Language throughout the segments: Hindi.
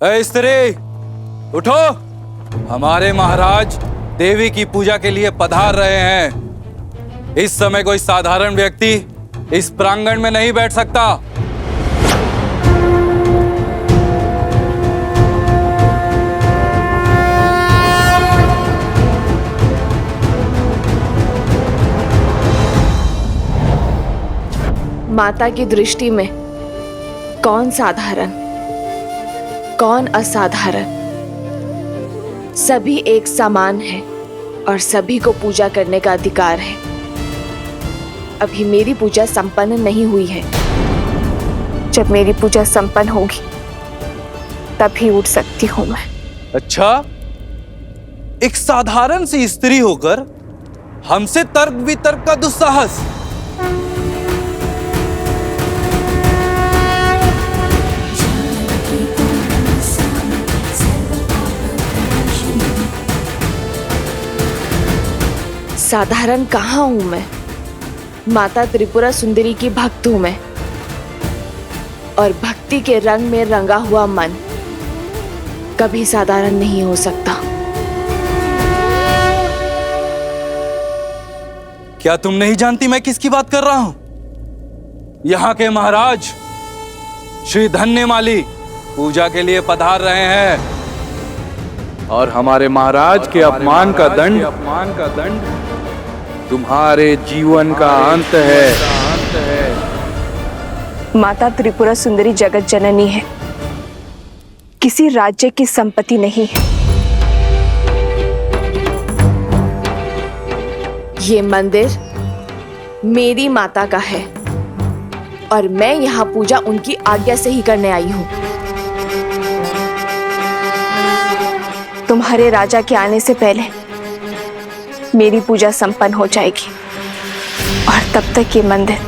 ए स्त्री, उठो। हमारे महाराज देवी की पूजा के लिए पधार रहे हैं। इस समय कोई साधारण व्यक्ति इस प्रांगण में नहीं बैठ सकता। माता की दृष्टि में कौन साधारण, कौन असाधारण, सभी एक समान है और सभी को पूजा करने का अधिकार है। अभी मेरी पूजा संपन्न नहीं हुई है। जब मेरी पूजा संपन्न होगी तभी उठ सकती हूं मैं। अच्छा, एक साधारण सी स्त्री होकर हमसे तर्क वितर्क का दुस्साहस। साधारण कहाँ हूं मैं? माता त्रिपुरा सुंदरी की भक्त हूं मैं, और भक्ति के रंग में रंगा हुआ मन कभी साधारण नहीं हो सकता। क्या तुम नहीं जानती मैं किसकी बात कर रहा हूं? यहाँ के महाराज श्री धन्यमाली पूजा के लिए पधार रहे हैं, और हमारे महाराज के अपमान का दंड तुम्हारे जीवन का अंत है। माता त्रिपुरा सुंदरी जगत जननी है, किसी राज्य की संपत्ति नहीं है। ये मंदिर मेरी माता का है और मैं यहाँ पूजा उनकी आज्ञा से ही करने आई हूँ। तुम्हारे राजा के आने से पहले मेरी पूजा संपन्न हो जाएगी और तब तक ये मंदिर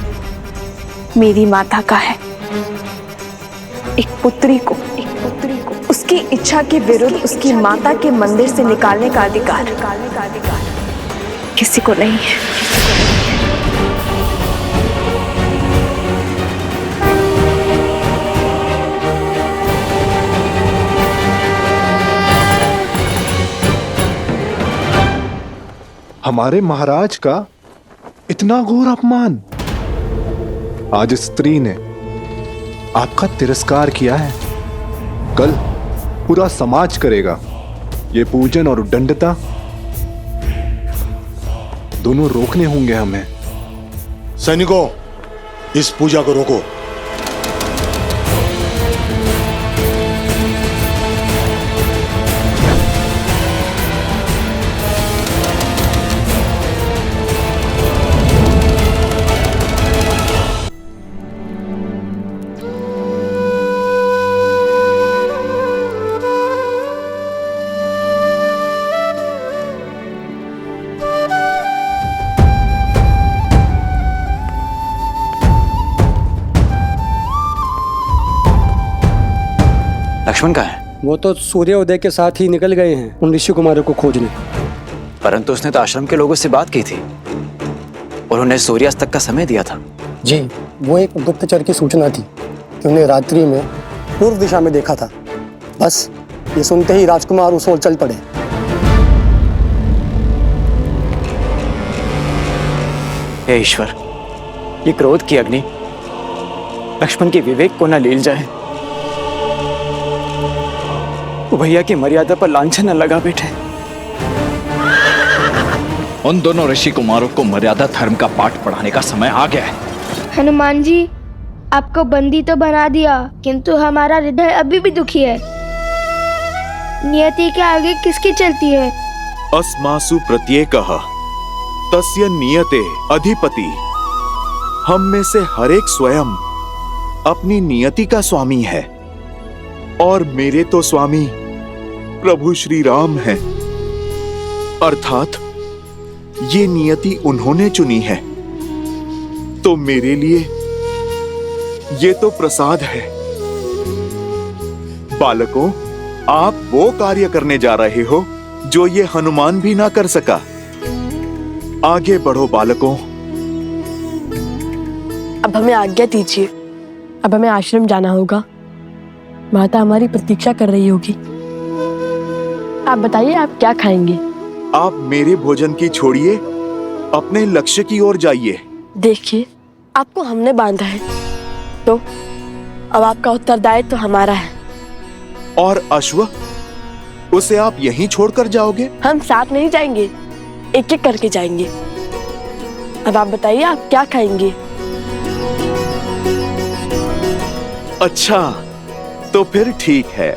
मेरी माता का है। एक पुत्री को उसकी इच्छा के विरुद्ध उसकी माता के मंदिर से निकालने का अधिकार किसी को नहीं है। हमारे महाराज का इतना घोर अपमान। आज स्त्री ने आपका तिरस्कार किया है, कल पूरा समाज करेगा। ये पूजन और उद्दंडता दोनों रोकने होंगे हमें। सैनिकों, इस पूजा को रोको। लक्ष्मण कहाँ है? वो तो सूर्योदय के साथ ही निकल गए हैं उन ऋषि कुमारों को खोजने। परंतु उसने तो आश्रम के लोगों से बात की थी और उन्हें सूर्यास्त तक का समय दिया था। जी, वो एक गुप्तचर की सूचना थी कि उन्हें रात्रि में पूर्व दिशा में देखा था। बस ये सुनते ही राजकुमार उस ओर चल पड़े। हे ईश्वर, ये क्रोध की अग्नि लक्ष्मण के विवेक को न लील जाए। भैया की मर्यादा पर लांछन न लगा बैठे। उन दोनों ऋषि कुमारों को मर्यादा धर्म का पाठ पढ़ाने का समय आ गया है। हनुमान जी, आपको बंदी तो बना दिया, किंतु हमारा हृदय अभी भी दुखी है। नियति के आगे किसकी चलती है? अस्मासु प्रत्येकः तस्य नियते अधिपति। हम में से हर एक स्वयं अपनी नियति का स्वामी है, और मेरे तो स्वामी प्रभु श्री राम हैं। अर्थात ये नियति उन्होंने चुनी है, तो मेरे लिए ये तो प्रसाद है। बालकों, आप वो कार्य करने जा रहे हो जो ये हनुमान भी ना कर सका। आगे बढ़ो बालकों। अब हमें आज्ञा दीजिए, अब हमें आश्रम जाना होगा। माता हमारी प्रतीक्षा कर रही होगी। आप बताइए, आप क्या खाएंगे? आप मेरे भोजन की छोड़िए, अपने लक्ष्य की ओर जाइए। देखिए, आपको हमने बांधा है, तो अब आपका उत्तरदायित्व तो हमारा है। और अश्व, उसे आप यहीं छोड़कर जाओगे? हम साथ नहीं जाएंगे, एक एक करके जाएंगे। अब आप बताइए, आप क्या खाएंगे? अच्छा, तो फिर ठीक है।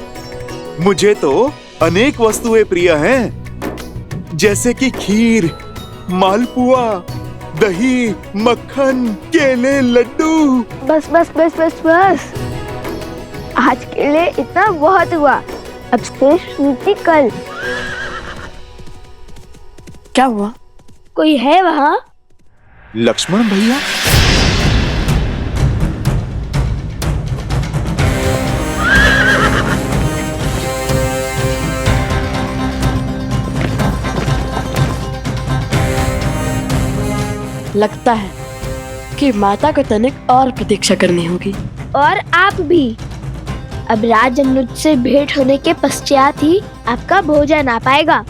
मुझे तो अनेक वस्तुएं प्रिय हैं, जैसे कि खीर, मालपुआ, दही, मक्खन, केले, लड्डू। बस बस बस बस बस, आज के लिए इतना बहुत हुआ। अब शेष नीति कल। क्या हुआ? कोई है वहाँ? लक्ष्मण भैया? लगता है कि माता को तनिक और प्रतीक्षा करनी होगी। और आप भी। अब राज अनुज से भेंट होने के पश्चात ही आपका भोजन आ पाएगा।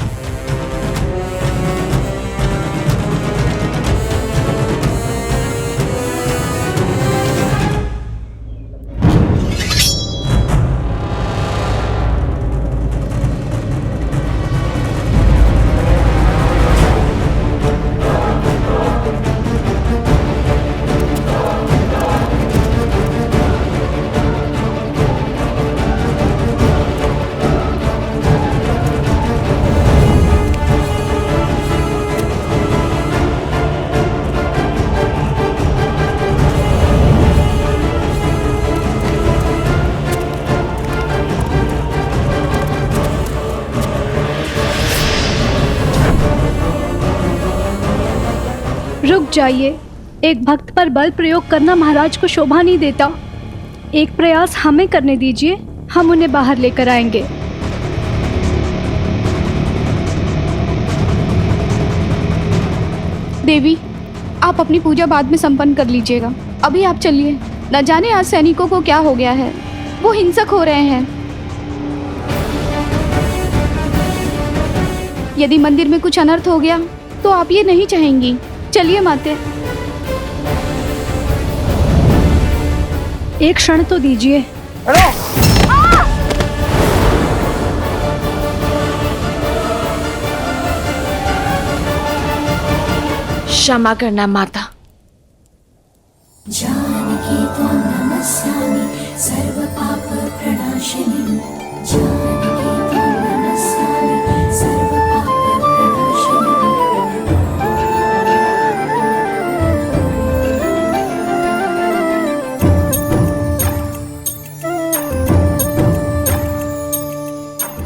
रुक जाइए, एक भक्त पर बल प्रयोग करना महाराज को शोभा नहीं देता। एक प्रयास हमें करने दीजिए, हम उन्हें बाहर लेकर आएंगे। देवी, आप अपनी पूजा बाद में संपन्न कर लीजिएगा। अभी आप चलिए, न जाने आज सैनिकों को क्या हो गया है, वो हिंसक हो रहे हैं। यदि मंदिर में कुछ अनर्थ हो गया तो आप ये नहीं चाहेंगी। चलिए माते, एक क्षण तो दीजिए। क्षमा करना माता। जानकी त्वां नमस्यामि सर्व पाप प्रणाशिनी। जानकी त्वां नमस्यामि सर्व पाप प्रणाशिनी।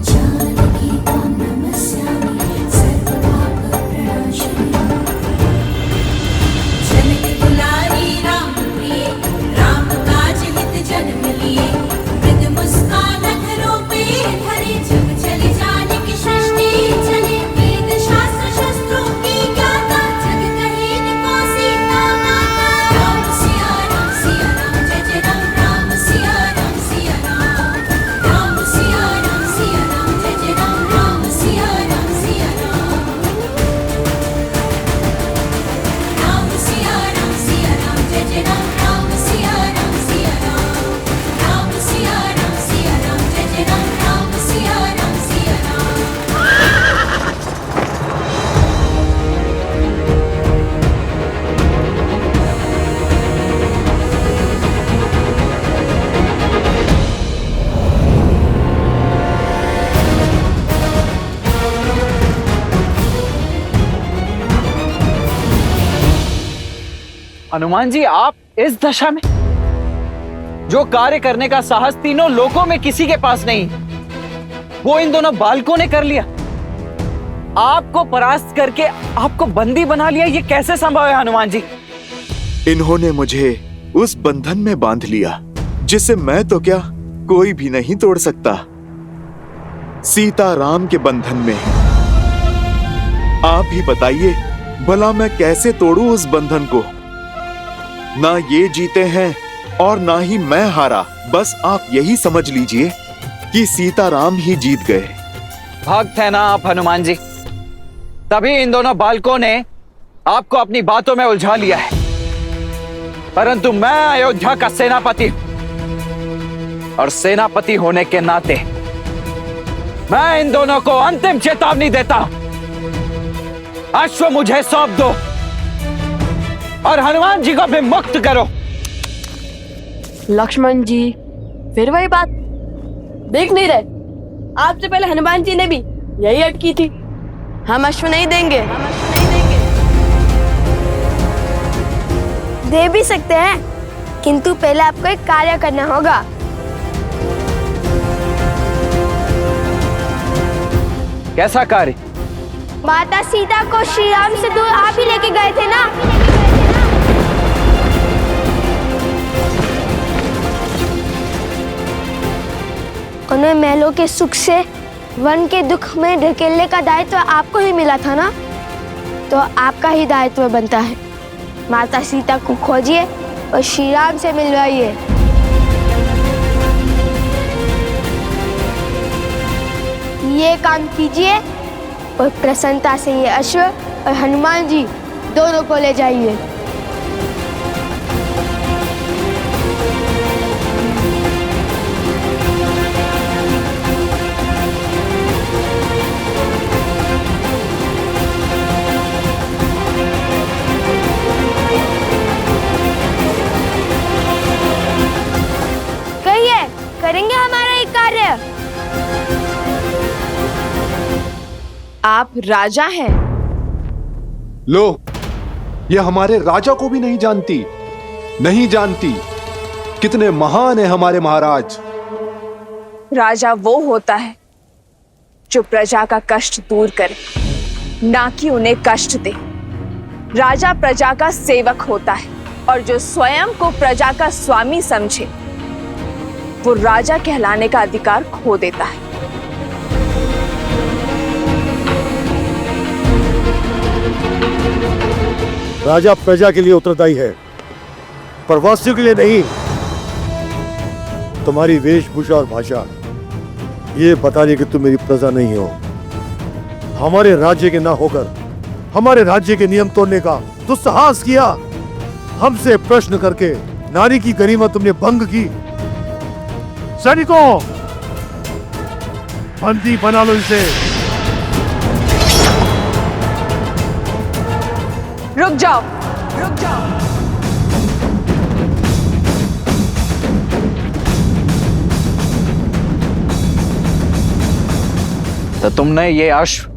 जानकी त्वां नमस्यामि सर्व पाप प्रणाशिनी। जनक दुलारी राम प्रिय, राम काज हित जन्म लिए। मृद मुस्कान घरों पे धरे, जब चले जानकी सृष्टि चले। वेद शास्त्र शस्त्रों की ज्ञाता, जग कहे इनको सीता माता। राम सिया राम जय जय राम। राम सिया राम राम सिया राम जय जय राम। राम सिया राम राम सिया राम जय जय राम। राम सिया राम राम सिया राम जय जय राम। राम सिया राम हनुमान जी, आप इस दशा में? जो कार्य करने का साहस तीनों लोकों में किसी के पास नहीं, वो इन दोनों बालकों ने कर लिया। आपको परास्त करके आपको बंदी बना लिया, ये कैसे संभव है हनुमान जी? इन्होंने मुझे उस बंधन में बांध लिया जिसे मैं तो क्या, कोई भी नहीं तोड़ सकता। सीता राम के बंधन में। आप ही बताइए, भला मैं कैसे तोड़ूं उस बंधन को? ना ये जीते हैं और ना ही मैं हारा। बस आप यही समझ लीजिए कि सीताराम ही जीत गए। भक्त है ना आप हनुमान जी, तभी इन दोनों बालकों ने आपको अपनी बातों में उलझा लिया है। परंतु मैं अयोध्या का सेनापति हूं और सेनापति होने के नाते मैं इन दोनों को अंतिम चेतावनी देता हूं। अश्व मुझे सौंप दो और हनुमान जी को भी मुक्त करो। लक्ष्मण जी, फिर वही बात, देख नहीं रहे? आपसे पहले हनुमान जी ने भी यही अटकी थी, हम अश्व नहीं देंगे। दे भी सकते हैं, किंतु पहले आपको एक कार्य करना होगा। कैसा कार्य? माता सीता को श्री राम से दूर आप ही लेके गए थे ना? उन्हें महलों के सुख से वन के दुख में ढकेलने का दायित्व आपको ही मिला था ना? तो आपका ही दायित्व बनता है। माता सीता को खोजिए और श्री राम से मिलवाइए। ये काम कीजिए और प्रसन्नता से ये अश्व और हनुमान जी दोनों को ले जाइए। करेंगे हमारा ये कार्य। आप राजा हैं। लो, ये हमारे राजा को भी नहीं जानती, नहीं जानती कितने महान है हमारे महाराज। राजा वो होता है जो प्रजा का कष्ट दूर करे, ना कि उन्हें कष्ट दे। राजा प्रजा का सेवक होता है और जो स्वयं को प्रजा का स्वामी समझे वो राजा कहलाने का अधिकार खो देता है। राजा प्रजा के लिए उत्तरदायी है, प्रवासियों के लिए नहीं। तुम्हारी वेशभूषा और भाषा ये बता रही कि तुम मेरी प्रजा नहीं हो। हमारे राज्य के ना होकर हमारे राज्य के नियम तोड़ने का दुस्साहस किया। हमसे प्रश्न करके नारी की गरिमा तुमने भंग की। सैनिकों, बंदी बना लो इसे। रुक जाओ, रुक जाओ। तो तुमने ये अश्व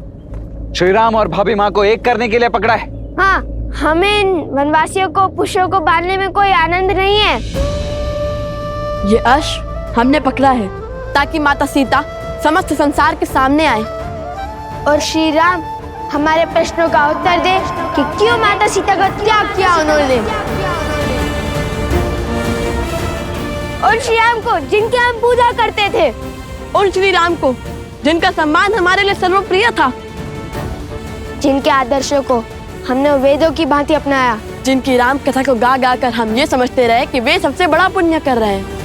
श्री राम और भाभी माँ को एक करने के लिए पकड़ा है? हाँ, हमें इन वनवासियों को पुष्पों को बांधने में कोई आनंद नहीं है। ये अश्व हमने पकड़ा है ताकि माता सीता समस्त संसार के सामने आए और श्री राम हमारे प्रश्नों का उत्तर दे कि क्यों माता सीता का त्याग किया उन्होंने। और श्री राम को जिनकी हम पूजा करते थे, उन श्री राम को जिनका सम्मान हमारे लिए सर्वप्रिय था, जिनके आदर्शों को हमने वेदों की भांति अपनाया, जिनकी राम कथा को गा गा कर हम ये समझते रहे कि वे सबसे बड़ा पुण्य कर रहे हैं।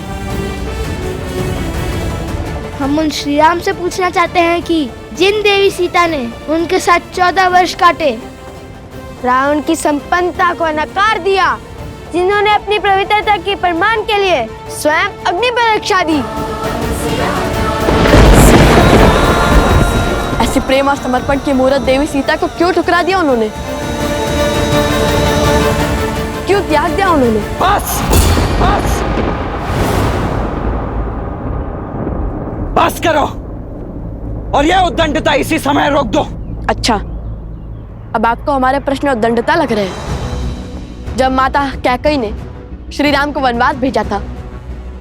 हम उन श्री राम से पूछना चाहते हैं कि जिन देवी सीता ने उनके साथ 14 वर्ष काटे, रावण की संपन्नता को नकार दिया, जिन्होंने अपनी पवित्रता के प्रमाण के लिए स्वयं अग्नि परीक्षा दी, ऐसे प्रेम और समर्पण की मूर्त देवी सीता को क्यों ठुकरा दिया उन्होंने? क्यों त्याग दिया उन्होंने? बस, बस, बस करो और यह उद्दंडता इसी समय रोक दो। अच्छा, अब आपको हमारे प्रश्न उद्दंडता लग रहे हैं। जब माता कैकेयी ने श्री राम को वनवास भेजा था,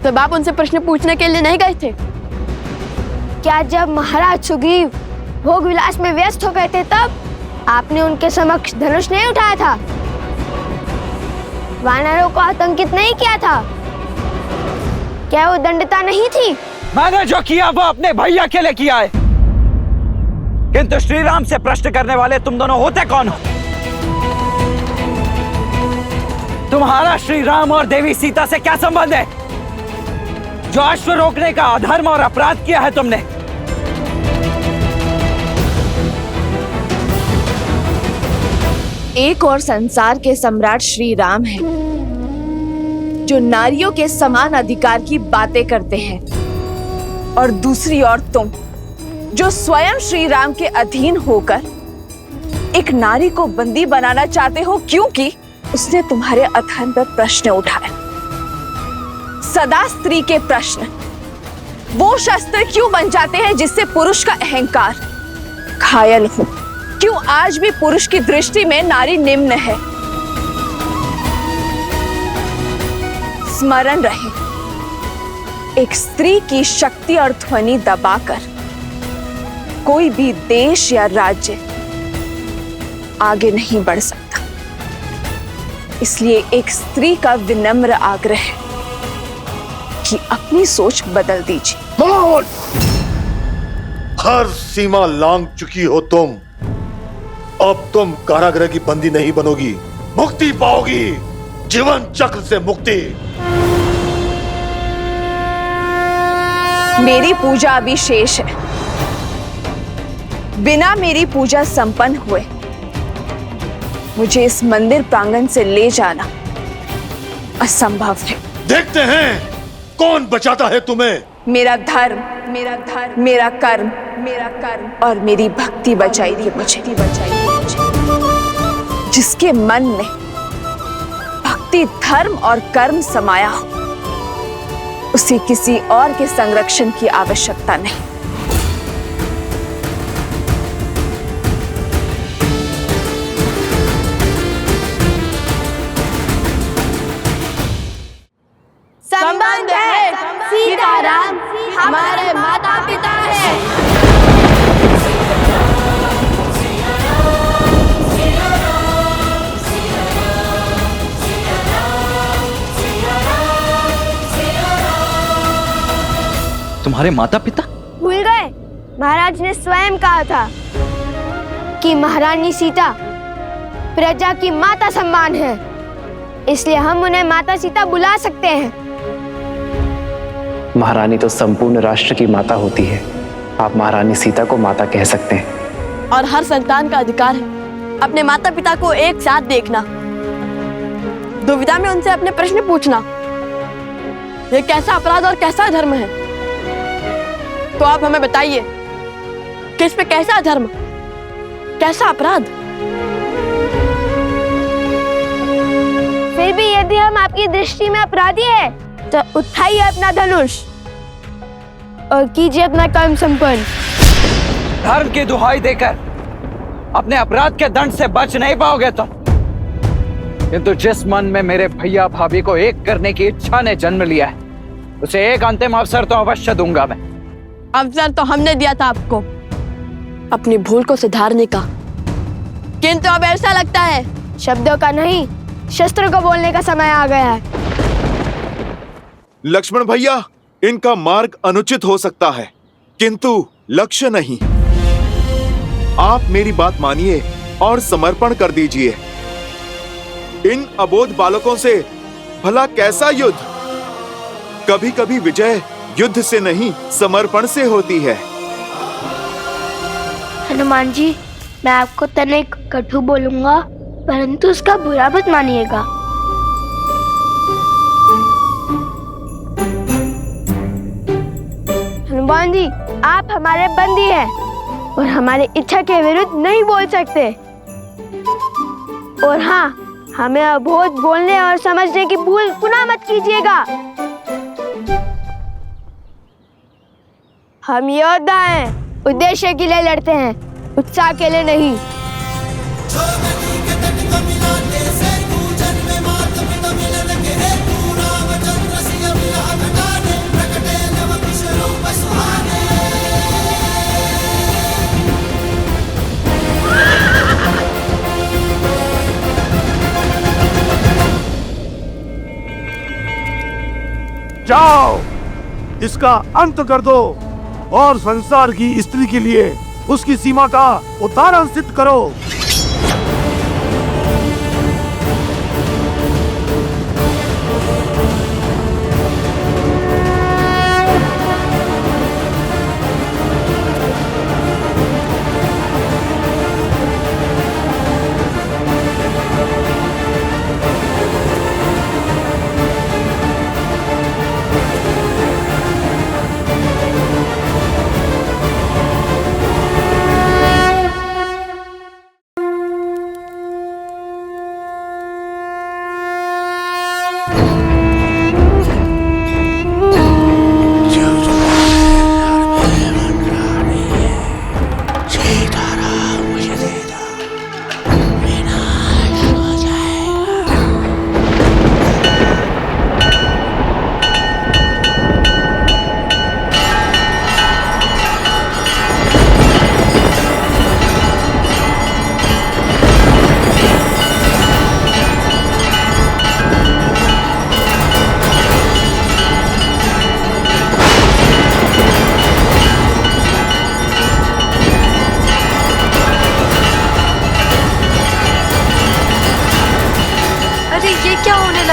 तब आप उनसे प्रश्न पूछने के लिए नहीं गए थे? क्या जब महाराज सुग्रीव भोग विलास में व्यस्त हो गए थे तब आपने उनके समक्ष धनुष नहीं उठाया था? वानरों को आतंकित नहीं किया था? क्या वो दंडता नहीं थी? मैंने जो किया वो अपने भैया के लिए किया है, किंतु श्री राम से प्रश्न करने वाले तुम दोनों होते कौन हो? तुम्हारा श्री राम और देवी सीता से क्या संबंध है? जो अश्व रोकने का अधर्म और अपराध किया है तुमने। एक और संसार के सम्राट श्री राम हैं, जो नारियों के समान अधिकार की बातें करते हैं, और दूसरी ओर तुम, जो स्वयं श्री राम के अधीन होकर एक नारी को बंदी बनाना चाहते हो, क्योंकि उसने तुम्हारे अधर्म पर प्रश्न उठाया। सदा स्त्री के प्रश्न वो शस्त्र क्यों बन जाते हैं जिससे पुरुष का अहंकार घायल हो? क्यों आज भी पुरुष की दृष्टि में नारी निम्न है? स्मरण रहे, एक स्त्री की शक्ति और ध्वनि दबाकर कोई भी देश या राज्य आगे नहीं बढ़ सकता। इसलिए एक स्त्री का विनम्र आग्रह है कि अपनी सोच बदल दीजिए। हर सीमा लांघ चुकी हो तुम। अब तुम कारागृह की बंदी नहीं बनोगी, मुक्ति पाओगी, जीवन चक्र से मुक्ति। मेरी पूजा अभी शेष है। बिना मेरी पूजा संपन्न हुए मुझे इस मंदिर प्रांगण से ले जाना असंभव है। देखते हैं कौन बचाता है तुम्हें। मेरा धर्म, मेरा कर्म और मेरी भक्ति बचाएगी मुझे। जिसके मन में भक्ति, धर्म और कर्म समाया हो, उसे किसी और के संरक्षण की आवश्यकता नहीं। संबंध है, सीताराम हमारे माता पिता हैं। तुम्हारे माता पिता? भूल गए? महाराज ने स्वयं कहा था कि महारानी सीता प्रजा की माता सम्मान है, इसलिए हम उन्हें माता सीता बुला सकते हैं। महारानी तो संपूर्ण राष्ट्र की माता होती है, आप महारानी सीता को माता कह सकते हैं। और हर संतान का अधिकार है अपने माता पिता को एक साथ देखना, दुविधा में उनसे अपने प्रश्न पूछना। ये कैसा अपराध और कैसा धर्म है? तो आप हमें बताइए कि इस पे कैसा धर्म, कैसा अपराध? फिर भी यदि हम आपकी दृष्टि में अपराधी हैं, तो उठाइए अपना धनुष और कीजिए अपना कर्म संपन्न। धर्म की दुहाई देकर अपने अपराध के दंड से बच नहीं पाओगे तुम। किंतु जिस मन में मेरे भैया भाभी को एक करने की इच्छा ने जन्म लिया है, उसे एक अंतिम अवसर तो अवश्य दूंगा मैं। अवसर तो हमने दिया था आपको अपनी भूल को सुधारने का, किंतु अब ऐसा लगता है शब्दों का नहीं, शस्त्र को बोलने का समय आ गया है। लक्ष्मण भैया, इनका मार्ग अनुचित हो सकता है, किंतु लक्ष्य नहीं। आप मेरी बात मानिए और समर्पण कर दीजिए। इन अबोध बालकों से भला कैसा युद्ध? कभी कभी विजय युद्ध से नहीं, समर्पण से होती है। हनुमान जी, मैं आपको तनिक कटु बोलूंगा, परंतु उसका बुरा मत मानिएगा। हनुमान जी, आप हमारे बंदी हैं और हमारी इच्छा के विरुद्ध नहीं बोल सकते। और हाँ, हमें अबोध बोलने और समझने की भूल पुनः मत कीजिएगा। हम योद्धा हैं, उद्देश्य के लिए लड़ते हैं, उत्साह के लिए नहीं। जाओ, इसका अंत कर दो और संसार की स्त्री के लिए उसकी सीमा का उदाहरण सिद्ध करो।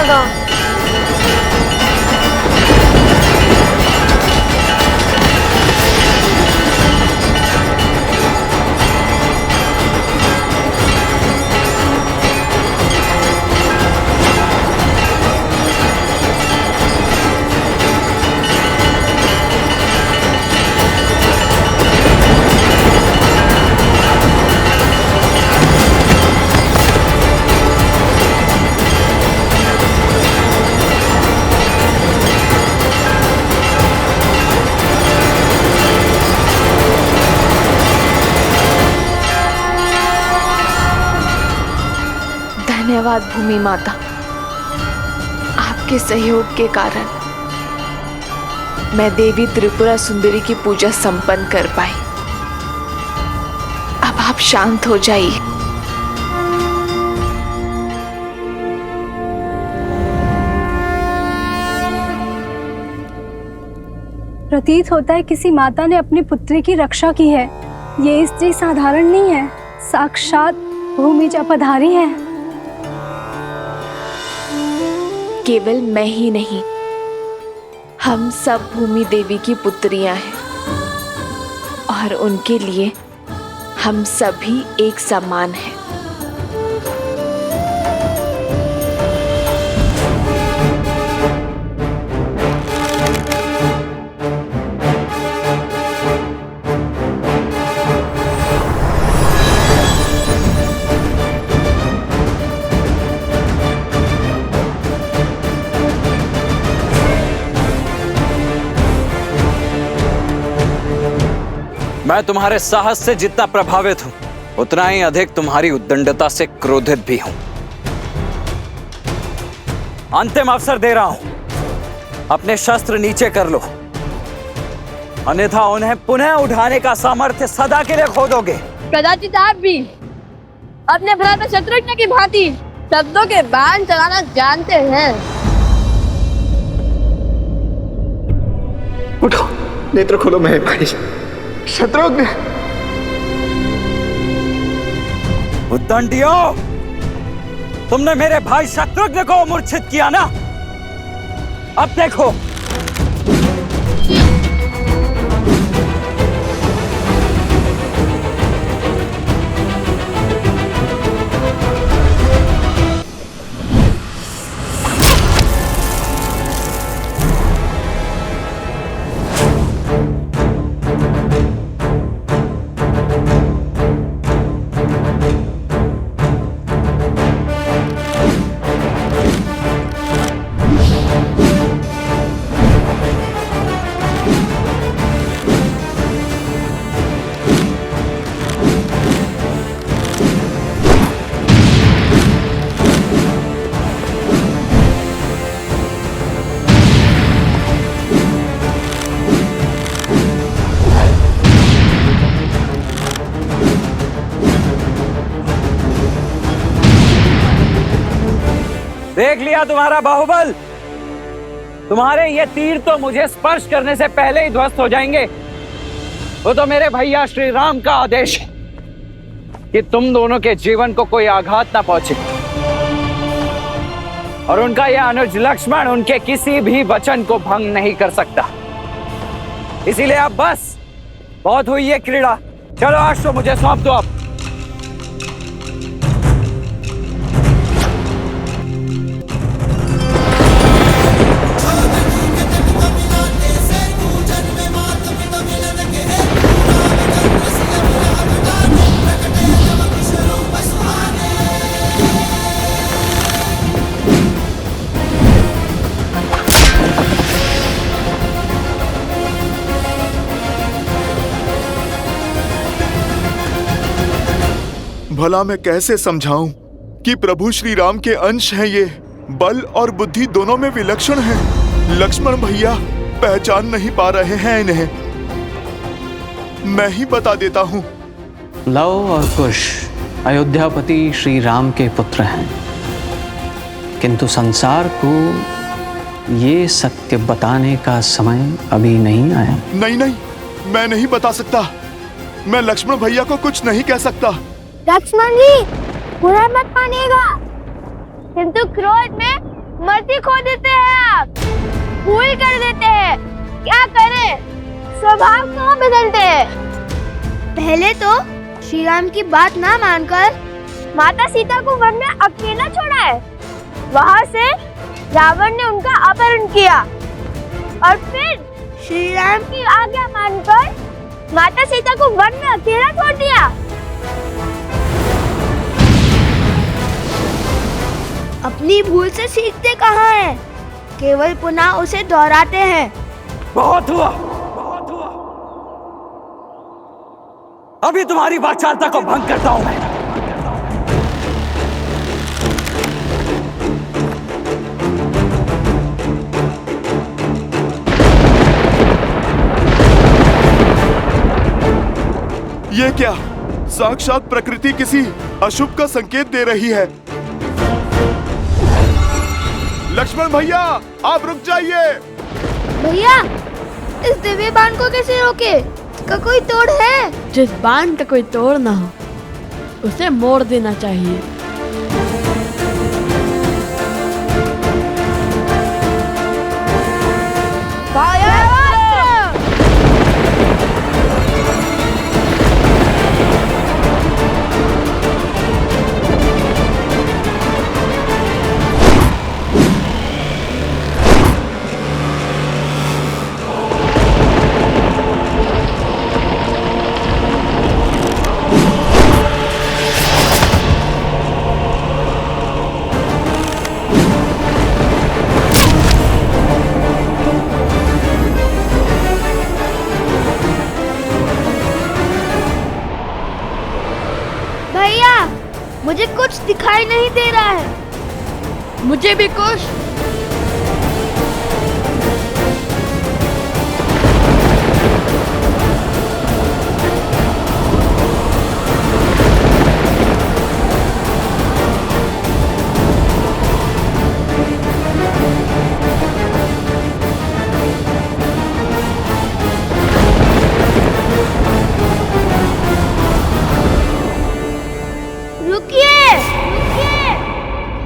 माता। धन्यवाद भूमि माता, आपके सहयोग के कारण मैं देवी त्रिपुरा सुंदरी की पूजा संपन्न कर पाई। अब आप शांत हो जाइए। प्रतीत होता है किसी माता ने अपनी पुत्री की रक्षा की है। ये स्त्री साधारण नहीं है, साक्षात भूमिजा पधारी है। केवल मैं ही नहीं, हम सब भूमि देवी की पुत्रियां हैं और उनके लिए हम सभी एक समान हैं। मैं तुम्हारे साहस से जितना प्रभावित हूं, उतना ही अधिक तुम्हारी उद्दंडता से क्रोधित भी हूं। अंतिम अवसर दे रहा हूं, अपने शस्त्र नीचे कर लो, अन्यथा उन्हें पुनः उठाने का सामर्थ्य सदा के लिए खो दोगे। प्रजापित आप भी अपने भ्राता शत्रुघ्न की भांति शब्दों के बाण चलाना जानते हैं। उठो, नेत्र खोलो मेरे भाई शत्रुघ्न। उद्दंडियों, तुमने मेरे भाई शत्रुघ्न को मूर्छित किया ना? अब देखो। देख लिया तुम्हारा बाहुबल। तुम्हारे ये तीर तो मुझे स्पर्श करने से पहले ही ध्वस्त हो जाएंगे। वो तो मेरे भैया श्री राम का आदेश है कि तुम दोनों के जीवन को कोई आघात ना पहुंचे, और उनका यह अनुज लक्ष्मण उनके किसी भी वचन को भंग नहीं कर सकता। इसीलिए अब बस बहुत हुई ये क्रीड़ा। चलो अश्व मुझे सौंप दो अब। भला मैं कैसे समझाऊं कि प्रभु श्री राम के अंश हैं ये, बल और बुद्धि दोनों में विलक्षण हैं। लक्ष्मण भैया पहचान नहीं पा रहे हैं इन्हें। मैं ही बता देता हूं। लव और कुश अयोध्यापति श्री राम के पुत्र हैं, किंतु संसार को ये सत्य बताने का समय अभी नहीं आया। नहीं नहीं, मैं नहीं बता सकता। मैं लक्ष्मण भैया को कुछ नहीं कह सकता। लक्ष्मण जी, बुरा मत मानिएगा, किंतु क्रोध में मर्जी खो देते हैं आप, भूल कर देते हैं। क्या करें, स्वभाव कहाँ बदलते हैं। पहले तो श्री राम की बात ना मानकर माता सीता को वन में अकेला छोड़ा है, वहाँ से रावण ने उनका अपहरण किया और फिर श्री राम की आज्ञा मानकर माता सीता को वन में अकेला छोड़ दिया। अपनी भूल से सीखते कहाँ हैं, केवल पुनः उसे दोहराते हैं। बहुत हुआ, बहुत हुआ। अभी तुम्हारी वाचालता को भंग करता हूं मैं। ये क्या? साक्षात प्रकृति किसी अशुभ का संकेत दे रही है। लक्ष्मण भैया, आप रुक जाइए। भैया, इस दिव्य बाण को कैसे रोके? इसका कोई तोड़ है? जिस बाण का कोई तोड़ ना हो उसे मोड़ देना चाहिए। मुझे कुछ दिखाई नहीं दे रहा है। मुझे भी कुछ।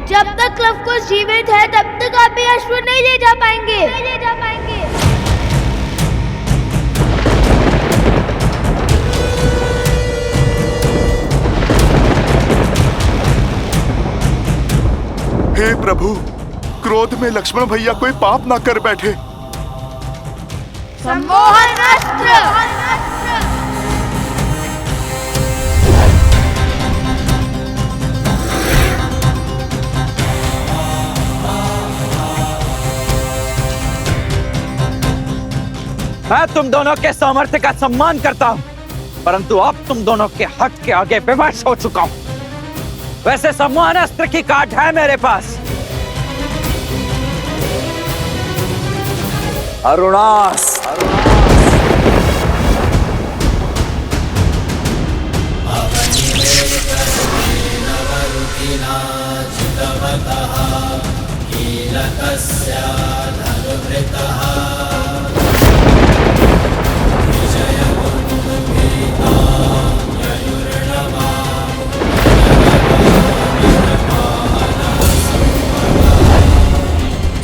जब तक लवकुश जीवित है तब तक आप ये अश्व नहीं ले जा पाएंगे। हे प्रभु, क्रोध में लक्ष्मण भैया कोई पाप ना कर बैठे। सम्मोहन अस्त्र। मैं तुम दोनों के सामर्थ्य का सम्मान करता हूं, परंतु अब तुम दोनों के हट के आगे विवश हो चुका हूं। वैसे सम्मोहन अस्त्र की काट है मेरे पास। अरुणास,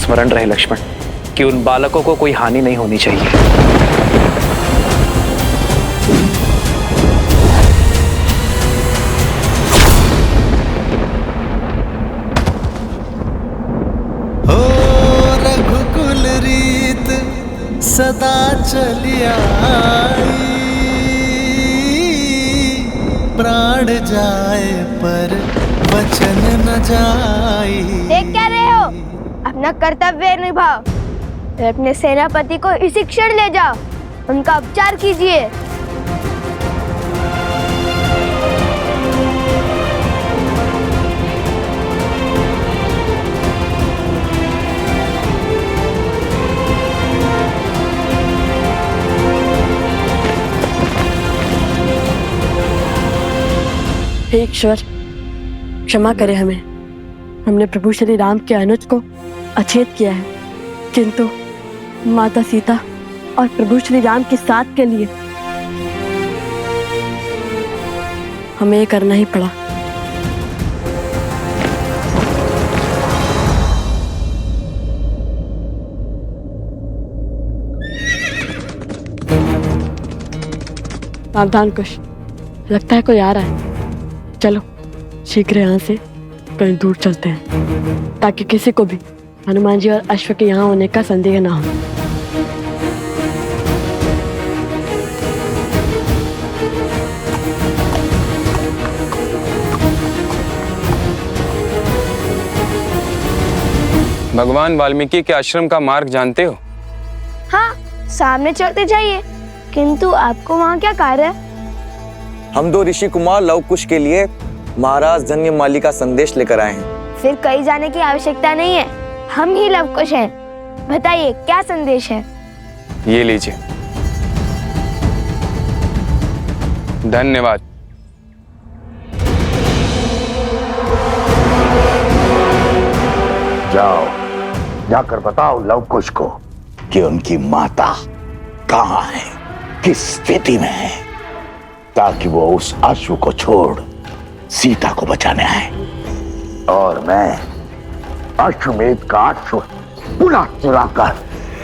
स्मरण रहे लक्ष्मण कि उन बालकों को कोई हानि नहीं होनी चाहिए। हो रघुकुल रीत सदा चली आई, प्राण जाए पर वचन न जाई। देख क्या रहे हो? अपना कर्तव्य निभाओ, फिर अपने सेनापति को इसी क्षण ले जाओ, उनका उपचार कीजिए। हे ईश्वर, क्षमा करें हमें। हमने प्रभु श्री राम के अनुज को अछेत किया है, किंतु माता सीता और प्रभु श्री राम के साथ के लिए हमें ये करना ही पड़ा। सावधान कुश, लगता है कोई आ रहा है। चलो शीघ्र यहाँ से कहीं दूर चलते हैं ताकि किसी को भी हनुमान जी और अश्व के यहाँ होने का संदेह ना हो। भगवान वाल्मीकि के आश्रम का मार्ग जानते हो? हाँ, सामने चलते जाइए। किंतु आपको वहाँ क्या कार्य है? हम दो ऋषि कुमार लव कुश के लिए महाराज धन्यमाली का संदेश लेकर आए हैं। फिर कहीं जाने की आवश्यकता नहीं है, हम ही लव कुश हैं। बताइए क्या संदेश है? ये लीजिए। धन्यवाद। जाओ, जाकर बताओ लव कुश को कि उनकी माता कहाँ है, किस स्थिति में है, ताकि वो उस अश्व को छोड़ सीता को बचाने आए और मैं अश्वमेध का अश्व पुनः चुराकर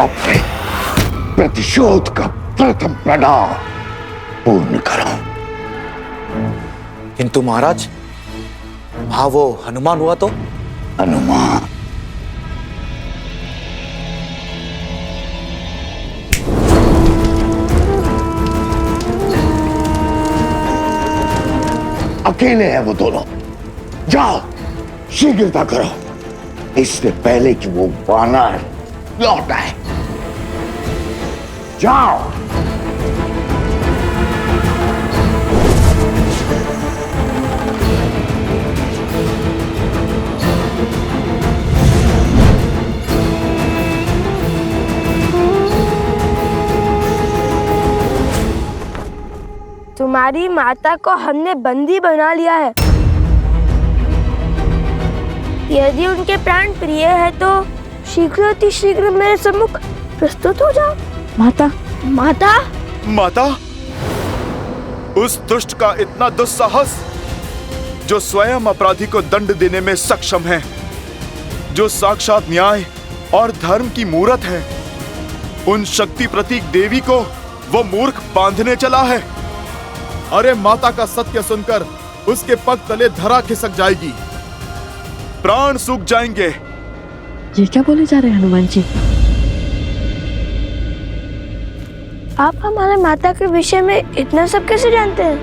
अपने प्रतिशोध का प्रथम पड़ाव पूर्ण करूं। किंतु महाराज, हाँ वो हनुमान हुआ तो? हनुमान? अकेले हैं वो दोनों। जाओ शीघ्रता करो, इससे पहले कि वो वानर लौट आए। जाओ। तुम्हारी माता को हमने बंदी बना लिया है। यदि उनके प्राण प्रिय है तो शीघ्र अति शीघ्र मेरे सम्मुख प्रस्तुत हो जाओ। माता, माता, माता, उस दुष्ट का इतना दुस्साहस, जो स्वयं अपराधी को दंड देने में सक्षम है, जो साक्षात न्याय और धर्म की मूरत है, उन शक्ति प्रतीक देवी को वो मूर्ख बांधने चला है। अरे माता का सत्य सुनकर उसके पग तले धरा खिसक जाएगी, प्राण सूख जाएंगे। ये क्या बोले जा रहे हैं हनुमान जी? आप हमारे माता के विषय में इतना सब कैसे जानते हैं?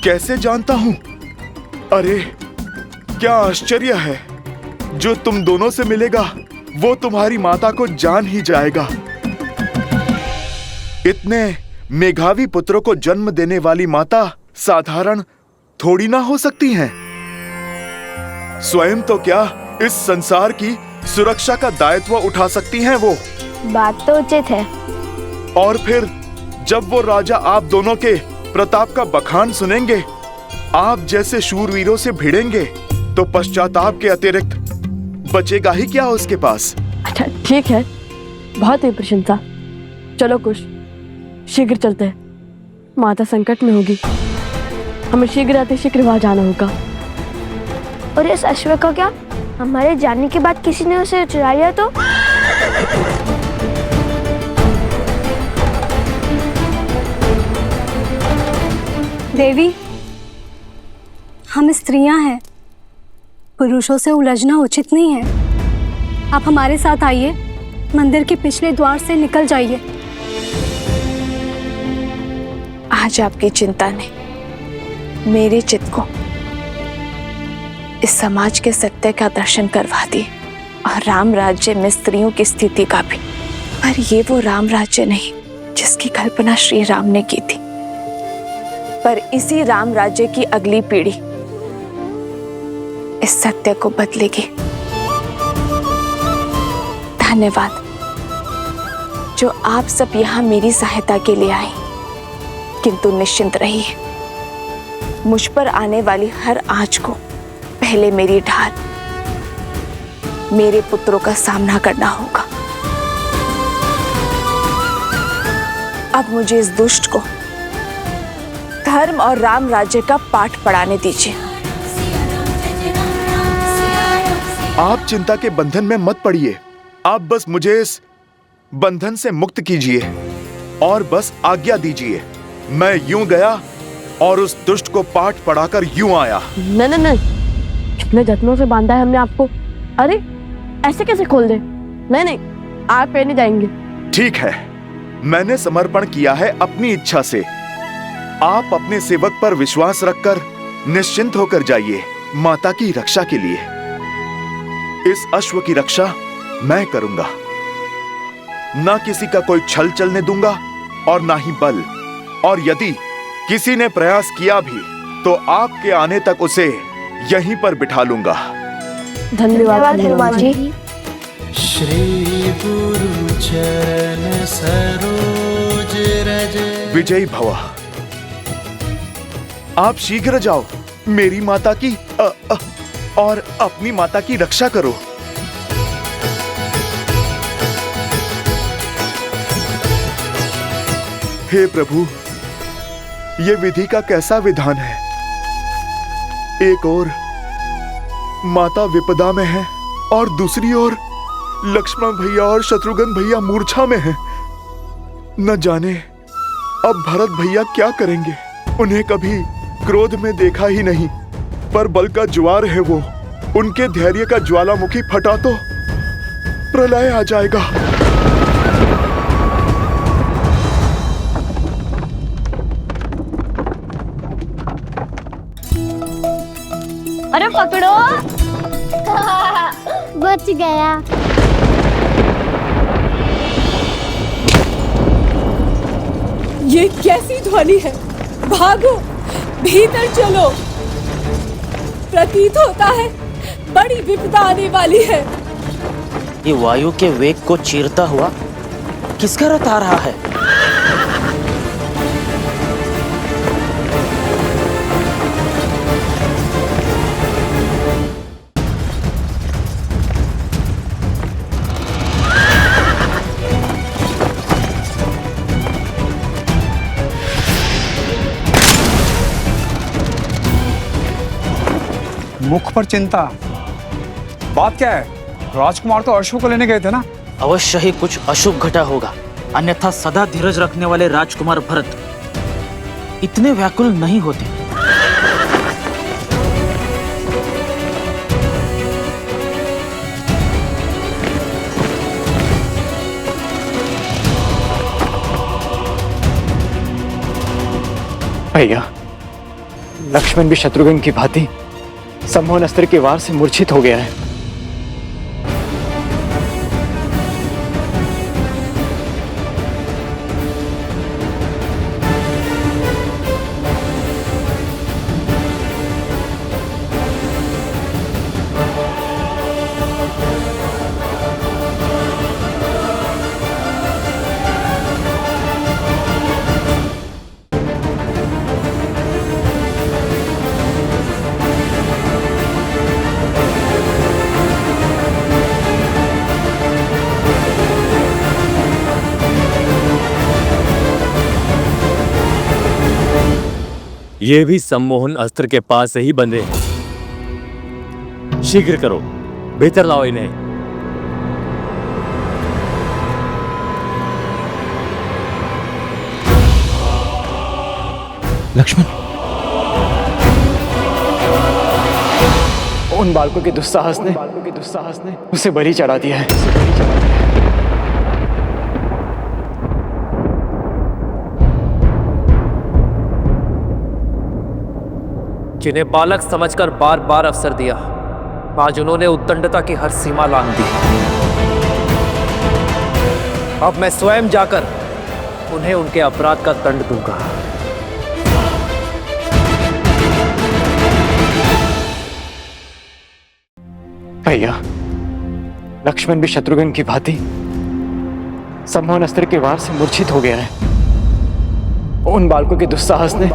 कैसे जानता हूं? अरे क्या आश्चर्य है, जो तुम दोनों से मिलेगा वो तुम्हारी माता को जान ही जाएगा। इतने मेघावी पुत्रों को जन्म देने वाली माता साधारण थोड़ी ना हो सकती हैं। स्वयं तो क्या इस संसार की सुरक्षा का दायित्व उठा सकती हैं वो। बात तो उचित है। और फिर जब वो राजा आप दोनों के प्रताप का बखान सुनेंगे, आप जैसे शूरवीरों से भिड़ेंगे, तो पश्चाताप के अतिरिक्त बचेगा ही क्या उसके पास। अच्छा ठीक है, बहुत ही प्रशंसा। चलो कुश, शीघ्र चलते हैं। माता संकट में होगी, हमें शीघ्र अति शीघ्र वहां जाना होगा। और इस अश्व का क्या? हमारे जाने के बाद किसी ने उसे चुरा लिया तो? देवी, हम स्त्रियां हैं, पुरुषों से उलझना उचित नहीं है। आप हमारे साथ आइए, मंदिर के पिछले द्वार से निकल जाइए। आज आपकी चिंता ने मेरे चित्त को इस समाज के सत्य का दर्शन करवा दिए और राम राज्य में स्त्रियों की स्थिति का भी। पर ये वो राम राज्य नहीं जिसकी कल्पना श्री राम ने की थी, पर इसी राम राज्य की अगली पीढ़ी इस सत्य को बदलेगी। धन्यवाद जो आप सब यहाँ मेरी सहायता के लिए आए, किंतु निश्चिंत रहिए, मुझ पर आने वाली हर आंच को पहले मेरी ढाल, मेरे पुत्रों का सामना करना होगा। अब मुझे इस दुष्ट को धर्म और राम राज्य का पाठ पढ़ाने दीजिए। आप चिंता के बंधन में मत पड़िए, आप बस मुझे इस बंधन से मुक्त कीजिए। और बस आज्ञा दीजिए, मैं यूं गया और उस दुष्ट को पाठ पढ़ाकर यूं आया। नहीं नहीं नहीं, कितने जत्नों से बांधा है हमने आपको। अरे ऐसे कैसे खोल दे? नहीं नहीं, आप पे नहीं जाएंगे। ठीक है, मैंने समर्पण किया है अपनी इच्छा से। आप अपने सेवक पर विश्वास रखकर निश्चिंत होकर जाइए माता की रक्षा के लिए। इस अश्व की रक्षा मैं करूंगा। ना किसी का कोई छल चलने दूंगा और ना ही बल। और यदि किसी ने प्रयास किया भी तो आपके आने तक उसे यहीं पर बिठा लूंगा। धन्यवाद हनुमान जी। श्री गुरु चरण सरोज रज। विजयी भव। आप शीघ्र जाओ, मेरी माता की और अपनी माता की रक्षा करो। हे प्रभु, ये विधि का कैसा विधान है। एक ओर माता विपदा में है और दूसरी ओर लक्ष्मण भैया और शत्रुघ्न भैया मूर्छा में हैं। न जाने अब भरत भैया क्या करेंगे। उन्हें कभी क्रोध में देखा ही नहीं, पर बल का ज्वार है वो। उनके धैर्य का ज्वालामुखी फटा तो प्रलय आ जाएगा। अरे पकड़ो। बच गया। ये कैसी ध्वनि है? भागो, भीतर चलो। प्रतीत होता है बड़ी विपदा आने वाली है। ये वायु के वेग को चीरता हुआ किसका रथ आ रहा है? मुख पर चिंता, बात क्या है? राजकुमार तो अश्व को लेने गए थे ना? अवश्य ही कुछ अशुभ घटा होगा, अन्यथा सदा धीरज रखने वाले राजकुमार भरत इतने व्याकुल नहीं होते। भैया, लक्ष्मण भी शत्रुघ्न की भांति सम्मोहन अस्त्र के वार से मूर्छित हो गया है। ये भी सम्मोहन अस्त्र के पास से ही बंधे हैं। शीघ्र करो, भीतर लाओ इन्हें। लक्ष्मण, उन बालकों के दुस्साहस ने उसे बलि चढ़ा दिया है। जिन्हें बालक समझकर बार बार अवसर दिया, आज उन्होंने उद्दंडता की हर सीमा लांघ दी। अब मैं स्वयं जाकर उन्हें उनके अपराध का दंड दूंगा। भैया, लक्ष्मण भी शत्रुघ्न की भांति सम्मोहन अस्त्र के वार से मूर्छित हो गया है। उन बालकों के दुस्साहस ने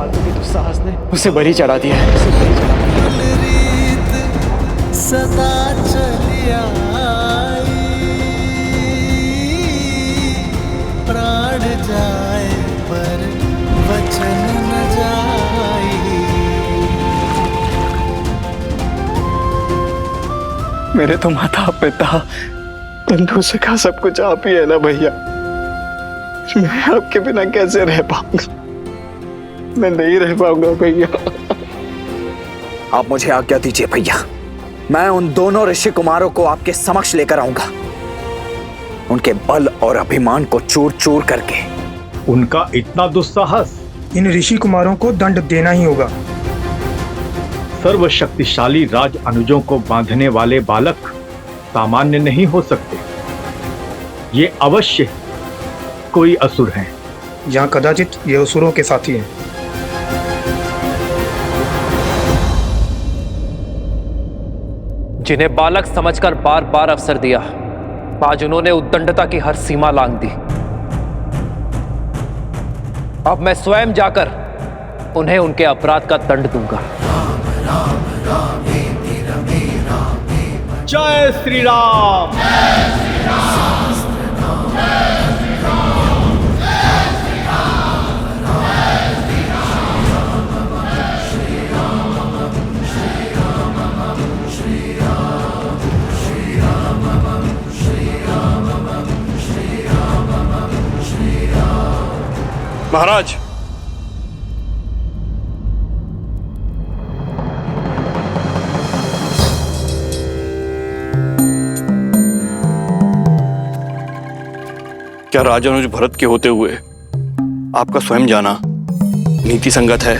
उसे बलि चढ़ा दिया है। सदा चलिया प्राण जाए पर वचन न जाए। मेरे तो माता पिता बंधु सखा सब कुछ आप ही है ना भैया। मैं आपके बिना कैसे रह पाऊंगा? मैं नहीं रह पाऊंगा भैया। आप मुझे आज्ञा दीजिए भैया, मैं उन दोनों ऋषि कुमारों को आपके समक्ष लेकर आऊंगा। उनके बल और अभिमान को चूर चूर करके। उनका इतना दुस्साहस, इन ऋषि कुमारों को दंड देना ही होगा। सर्वशक्तिशाली राज अनुजों को बांधने वाले बालक सामान्य नहीं हो सकते। ये अवश्य कोई असुर हैं, या कदाचित ये असुरों के साथी हैं। जिन्हें बालक समझकर बार बार अवसर दिया, आज उन्होंने उद्दंडता की हर सीमा लांघ दी। अब मैं स्वयं जाकर उन्हें उनके अपराध का दंड दूंगा। जय श्री राम। महाराज, क्या राजानुज भरत के होते हुए आपका स्वयं जाना नीति संगत है?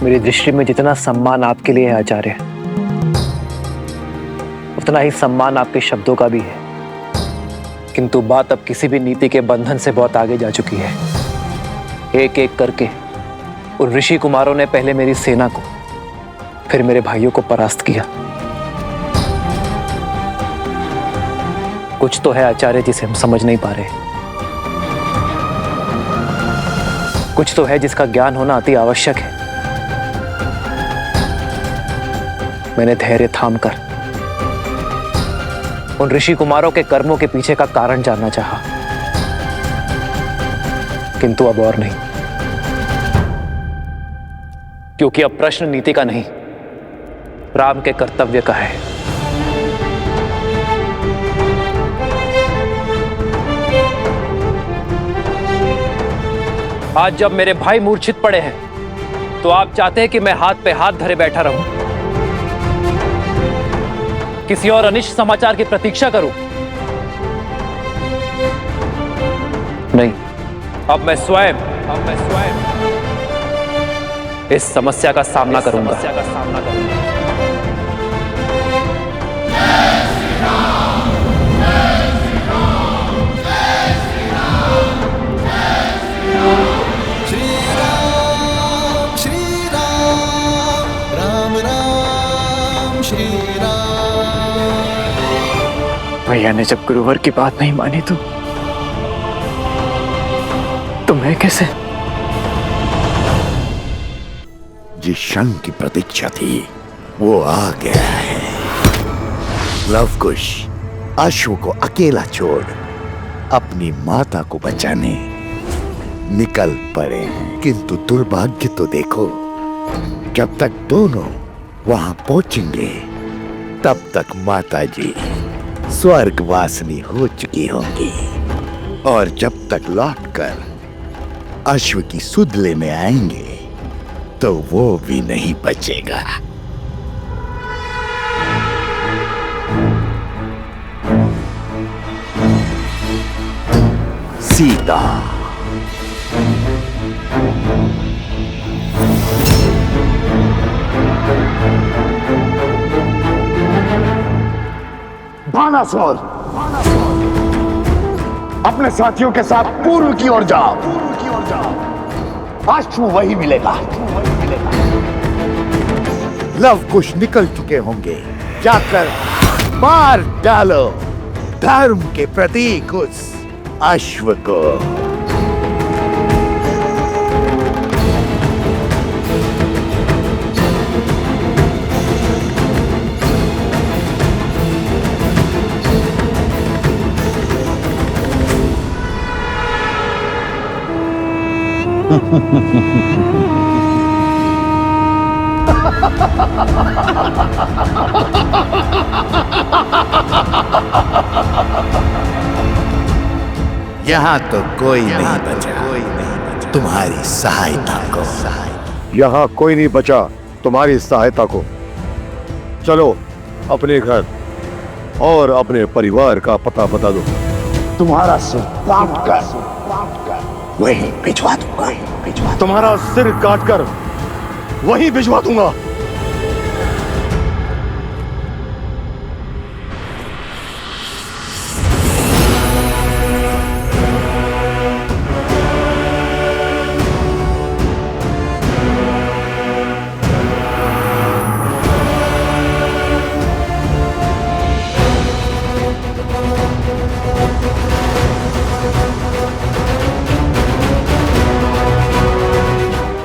मेरी दृष्टि में जितना सम्मान आपके लिए है आचार्य, उतना ही सम्मान आपके शब्दों का भी है। किंतु बात अब किसी भी नीति के बंधन से बहुत आगे जा चुकी है। एक एक करके उन ऋषि कुमारों ने पहले मेरी सेना को, फिर मेरे भाइयों को परास्त किया। कुछ तो है आचार्य जिसे हम समझ नहीं पा रहे। कुछ तो है जिसका ज्ञान होना अति आवश्यक है। मैंने धैर्य थामकर उन ऋषि कुमारों के कर्मों के पीछे का कारण जानना चाहा, किंतु अब और नहीं, क्योंकि अब प्रश्न नीति का नहीं, राम के कर्तव्य का है। आज जब मेरे भाई मूर्छित पड़े हैं, तो आप चाहते हैं कि मैं हाथ पे हाथ धरे बैठा रहूं, किसी और अनिष्ट समाचार की प्रतीक्षा करूं? नहीं, अब मैं स्वयं इस समस्या का सामना करूंगा। भैया ने जब गुरुवर की बात नहीं मानी तो मैं कैसे? जिस क्षण की प्रतीक्षा थी वो आ गया है। लवकुश अश्व को अकेला छोड़ अपनी माता को बचाने निकल पड़े हैं। किंतु दुर्भाग्य तो देखो, जब तक दोनों वहां पहुंचेंगे तब तक माता जी स्वर्गवासिनी हो चुकी होंगी, और जब तक लौटकर अश्व की सुध लेने आएंगे तो वो भी नहीं बचेगा। सीता बानासुर, अपने साथियों के साथ पूर्व की ओर जाओ। अश्व वही मिलेगा। लवकुश निकल चुके होंगे, जाकर मार डालो धर्म के प्रतीक उस अश्व को। यहाँ तो कोई नहीं बचा तुम्हारी सहायता को। यहाँ कोई नहीं बचा तुम्हारी सहायता को। चलो अपने घर और अपने परिवार का पता बता दो। तुम्हारा सिर काट कर वहीं भिजवा दूंगा। तुम्हारा सिर काट कर वहीं भिजवा दूंगा।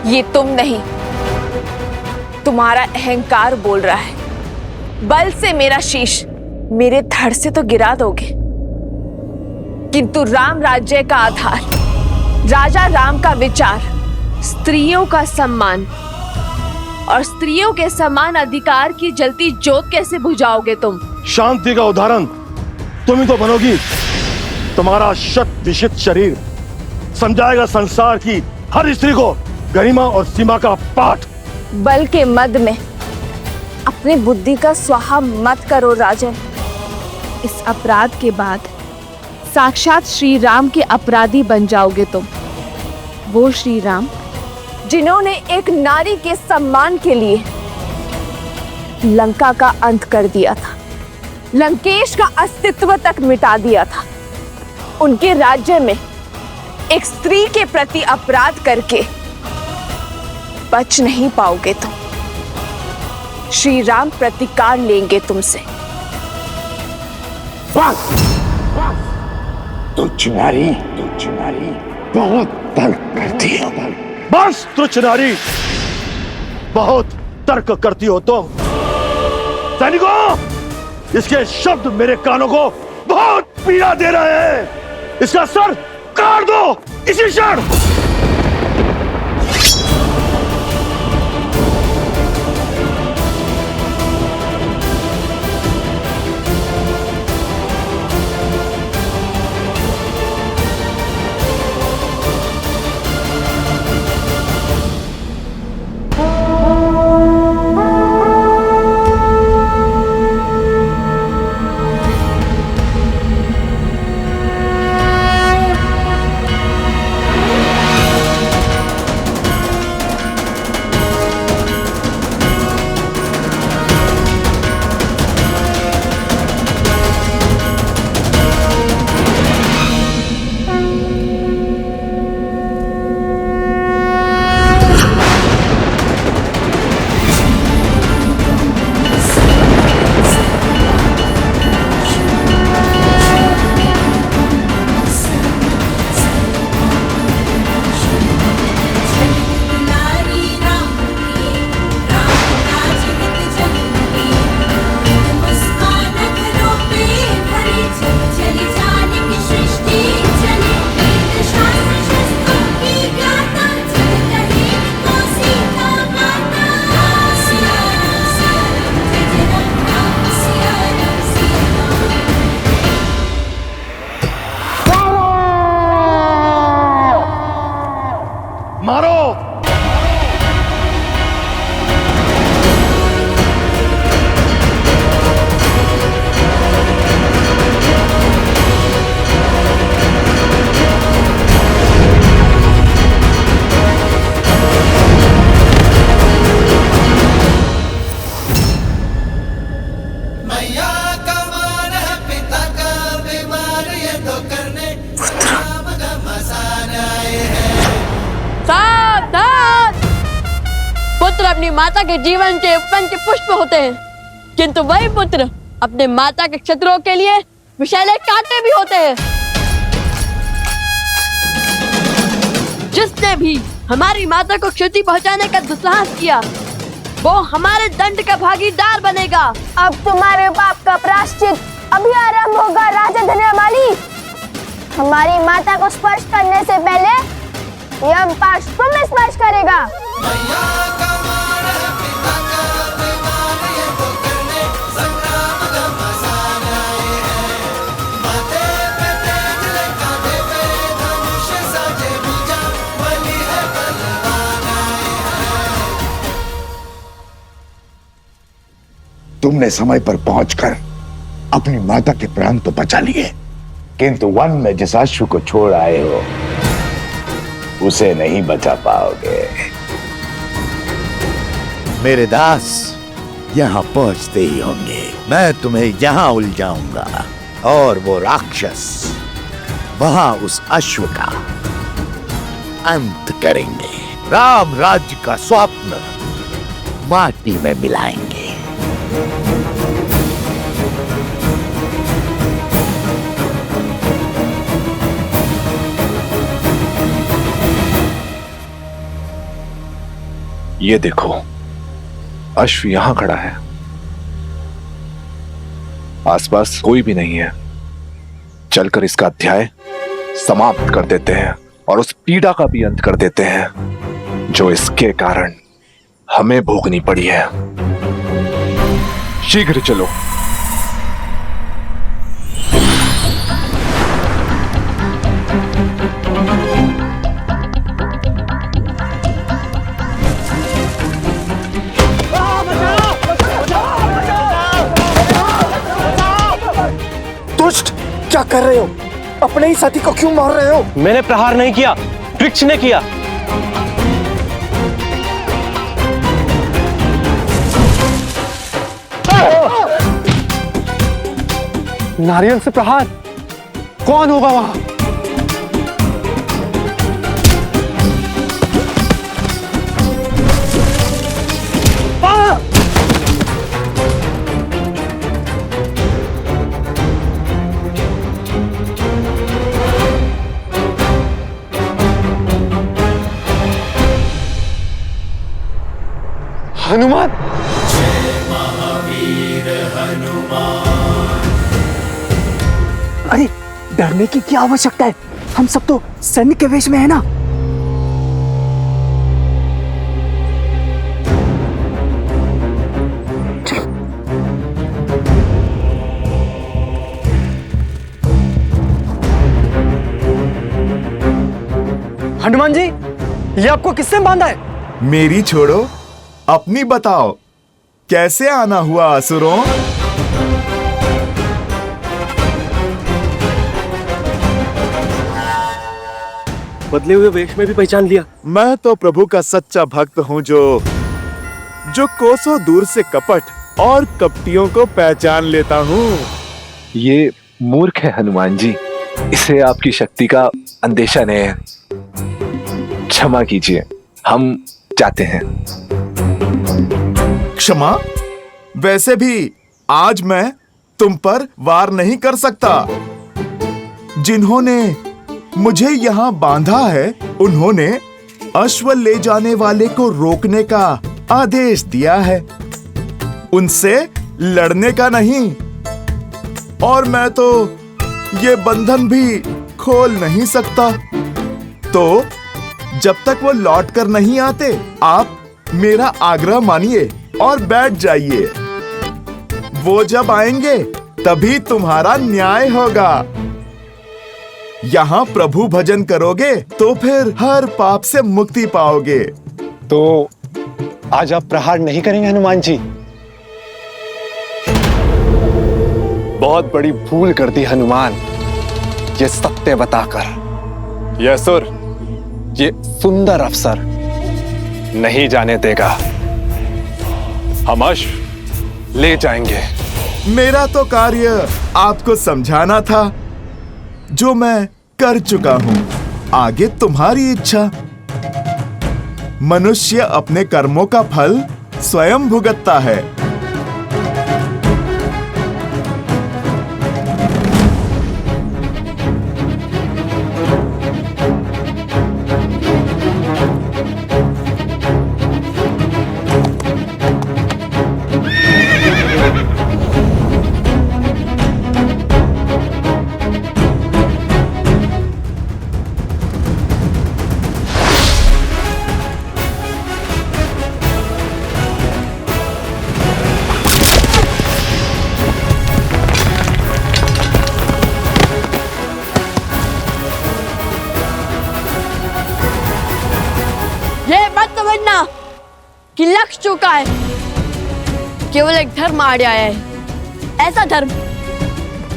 ये तुम नहीं, तुम्हारा अहंकार बोल रहा है। बल से मेरा शीश मेरे धड़ से तो गिरा दोगे, किंतु राम राज्य का आधार, राजा राम का विचार, स्त्रियों का सम्मान और स्त्रियों के समान अधिकार की जलती ज्योत कैसे बुझाओगे तुम? शांति का उदाहरण तुम ही तो बनोगी। तुम्हारा शत विशिष्ट शरीर समझाएगा संसार की हर स्त्री को गरिमा और सीमा का पाठ। बल के मद में अपनी बुद्धि का स्वाहा मत करो राजन। इस अपराध के बाद साक्षात श्री राम के अपराधी बन जाओगे तुम। वो श्री राम जिन्होंने एक नारी के सम्मान के लिए लंका का अंत कर दिया था, लंकेश का अस्तित्व तक मिटा दिया था। उनके राज्य में एक स्त्री के प्रति अपराध करके बच नहीं पाओगे तुम। श्री राम प्रतिकार लेंगे तुमसे। बस तुच्छ नारी बहुत तर्क करती हो। बस तुच्छ नारी बहुत तर्क करती हो तुम। सैनिकों, इसके शब्द मेरे कानों को बहुत पीड़ा दे रहे हैं। इसका सर काट दो इसी क्षण। अपनी माता के जीवन के पंच पुष्प होते हैं, किंतु वही पुत्र अपने माता के शत्रुओं के लिए विषैले कांटे भी होते हैं। जिसने भी हमारी माता को क्षति पहुंचाने का दुस्साहस किया, वो हमारे दंड का भागीदार बनेगा। अब तुम्हारे पाप का प्रायश्चित अभी आरंभ होगा राजा धन्यमाली। हमारी माता को स्पर्श करने से पहले यम पाश तुम्हें स्पर्श करेगा। तुमने समय पर पहुंचकर अपनी माता के प्राण तो बचा लिए, किंतु वन में जिस अश्व को छोड़ आए हो उसे नहीं बचा पाओगे। मेरे दास यहाँ पहुंचते ही होंगे मैं तुम्हें यहाँ उलझाऊंगा और वो राक्षस वहां उस अश्व का अंत करेंगे। राम राज्य का स्वप्न माटी में मिलाएंगे। ये देखो, अश्व यहां खड़ा है, आसपास कोई भी नहीं है। चलकर इसका अध्याय समाप्त कर देते हैं और उस पीड़ा का भी अंत कर देते हैं जो इसके कारण हमें भोगनी पड़ी है। शीघ्र चलो। दुष्ट, क्या कर रहे हो? अपने ही साथी को क्यों मार रहे हो? मैंने प्रहार नहीं किया, वृक्ष ने किया। नारियल से प्रहार? कौन होगा वहां? हनुमान! अरे डरने की क्या आवश्यकता है? हम सब तो सैनिक के वेश में है ना। हनुमान जी, ये आपको किसने बांधा है? मेरी छोड़ो, अपनी बताओ, कैसे आना हुआ असुरों? बदले हुए वेश में भी पहचान लिया। मैं तो प्रभु का सच्चा भक्त हूँ जो कोसों दूर से कपट और कपटियों को पहचान लेता हूँ। ये मूर्ख है हनुमान जी, इसे आपकी शक्ति का अंदेशा नहीं है। क्षमा कीजिए, हम जाते हैं। क्षमा? वैसे भी आज मैं तुम पर वार नहीं कर सकता। जिन्होंने मुझे यहाँ बांधा है उन्होंने अश्व ले जाने वाले को रोकने का आदेश दिया है, उनसे लड़ने का नहीं। और मैं तो ये बंधन भी खोल नहीं सकता। तो जब तक वो लौट कर नहीं आते आप मेरा आग्रह मानिए और बैठ जाइए। वो जब आएंगे तभी तुम्हारा न्याय होगा। यहाँ प्रभु भजन करोगे तो फिर हर पाप से मुक्ति पाओगे। तो आज आप प्रहार नहीं करेंगे हनुमान जी? बहुत बड़ी भूल कर दी हनुमान, ये सत्य बताकर। ये असुर, ये सुंदर अवसर नहीं जाने देगा। हम अश्व ले जाएंगे। मेरा तो कार्य आपको समझाना था, जो मैं कर चुका हूं। आगे तुम्हारी इच्छा। मनुष्य अपने कर्मों का फल स्वयं भुगतता है। ये मत समझना कि लक्ष्य चुका है। केवल एक धर्म आड़े आया है, ऐसा धर्म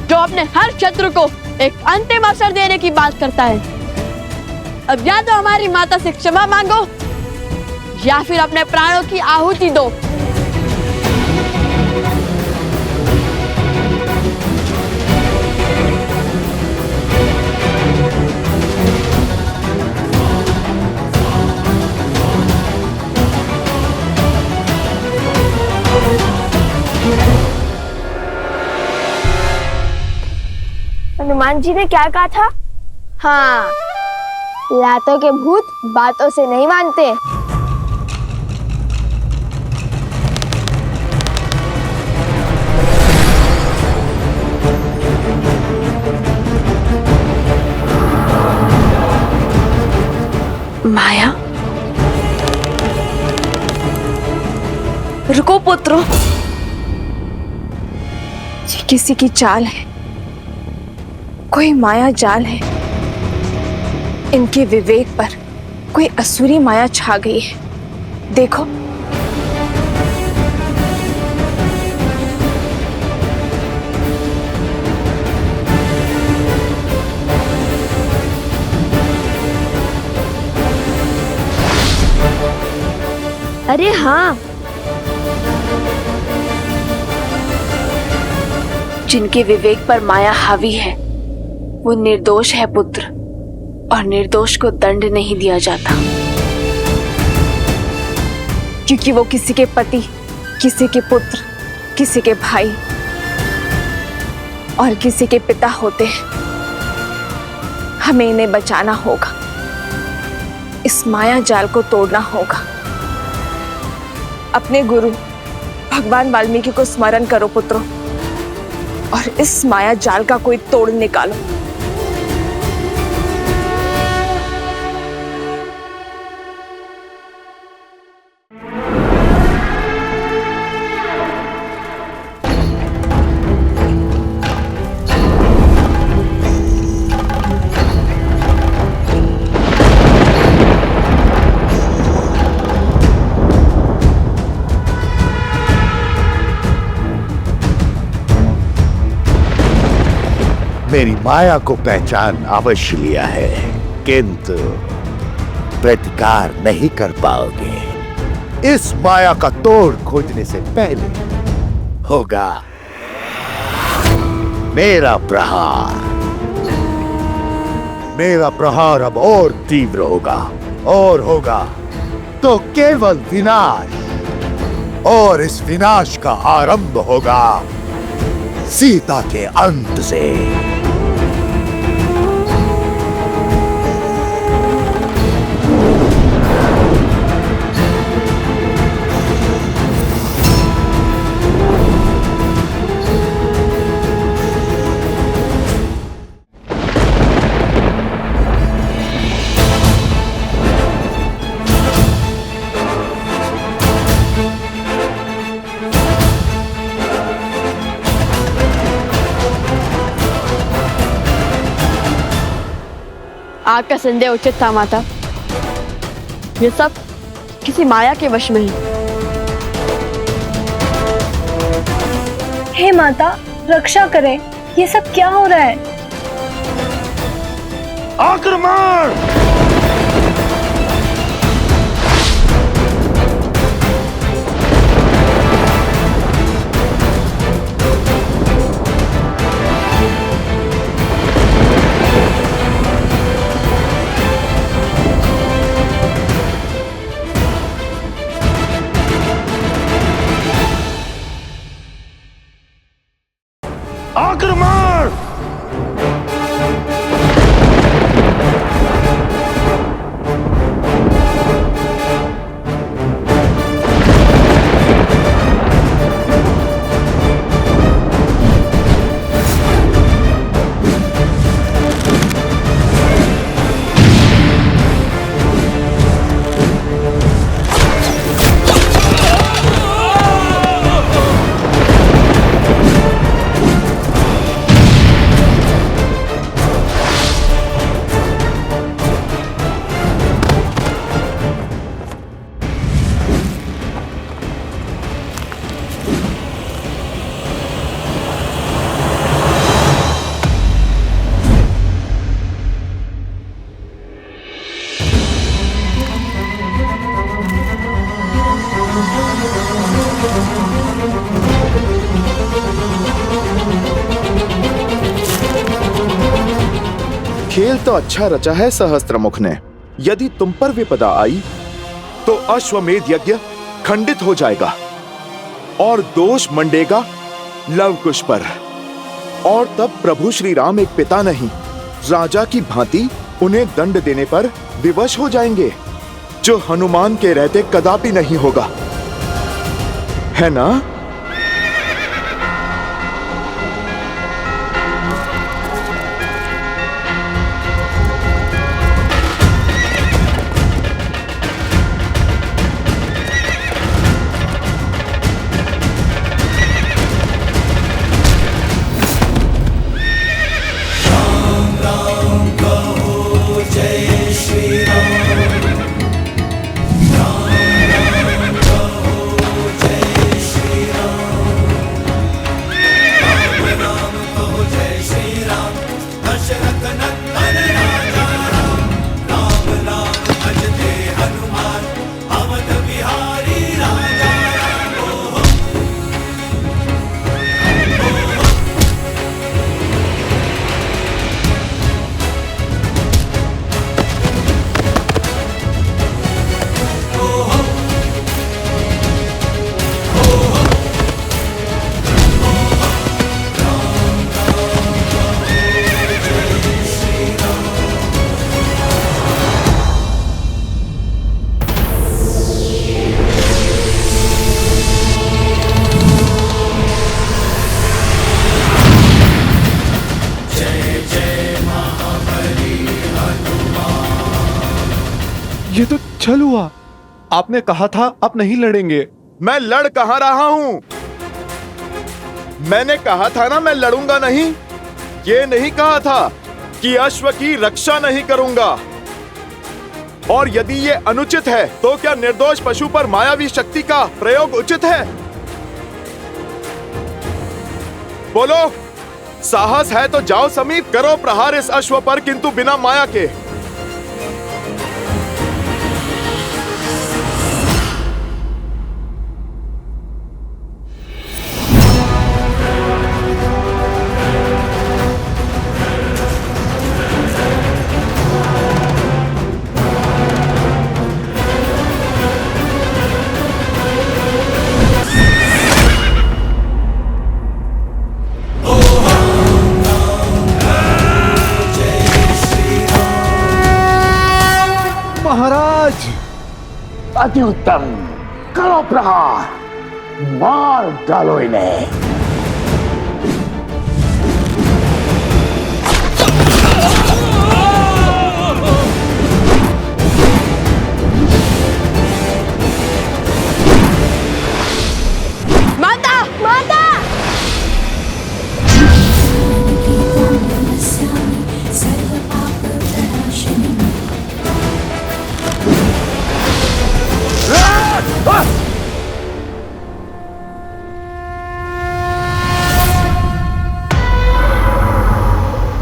जो अपने हर शत्रु को एक अंतिम अवसर देने की बात करता है। अब या तो हमारी माता से क्षमा मांगो या फिर अपने प्राणों की आहुति दो। हनुमान जी ने क्या कहा था? हाँ, लातों के भूत बातों से नहीं मानते। माया, रुको पुत्रों, ये किसी की चाल है, कोई माया जाल है। इनके विवेक पर कोई असुरी माया छा गई है। देखो, अरे हाँ, जिनके विवेक पर माया हावी है वो निर्दोष है पुत्र, और निर्दोष को दंड नहीं दिया जाता, क्योंकि वो किसी के पति, किसी के पुत्र, किसी के भाई और किसी के पिता होते हैं। हमें इन्हें बचाना होगा, इस माया जाल को तोड़ना होगा। अपने गुरु भगवान वाल्मीकि को स्मरण करो पुत्रों, और इस माया जाल का कोई तोड़ निकालो। मेरी माया को पहचान अवश्य लिया है, किंतु प्रतिकार नहीं कर पाओगे। इस माया का तोड़ खोजने से पहले होगा मेरा प्रहार। मेरा प्रहार अब और तीव्र होगा, और होगा तो केवल विनाश, और इस विनाश का आरंभ होगा सीता के अंत से। आग का संदेह उचित था माता, ये सब किसी माया के वश में है। हे माता, रक्षा करें, ये सब क्या हो रहा है? आक्रमण! आक्रमण! खेल तो अच्छा रचा है सहस्त्रमुख ने। यदि तुम पर विपदा आई तो अश्वमेध यज्ञ खंडित हो जाएगा और दोष मंडेगा लवकुश पर। और तब प्रभु श्री राम एक पिता नहीं, राजा की भांति उन्हें दंड देने पर विवश हो जाएंगे, जो हनुमान के रहते कदापि नहीं होगा, है ना? ये तो छल हुआ। आपने कहा था आप नहीं लड़ेंगे। मैं लड़ कहां रहा हूं? मैंने कहा था ना मैं लड़ूंगा नहीं। ये नहीं कहा था कि अश्व की रक्षा नहीं करूंगा। और यदि ये अनुचित है तो क्या निर्दोष पशु पर मायावी शक्ति का प्रयोग उचित है? बोलो, साहस है तो जाओ समीप, करो प्रहार इस अश्व पर, किंतु बिना माया के। महाराज, अति उत्तम, करो प्रहार, मार डालो इन्हें। माता, माता!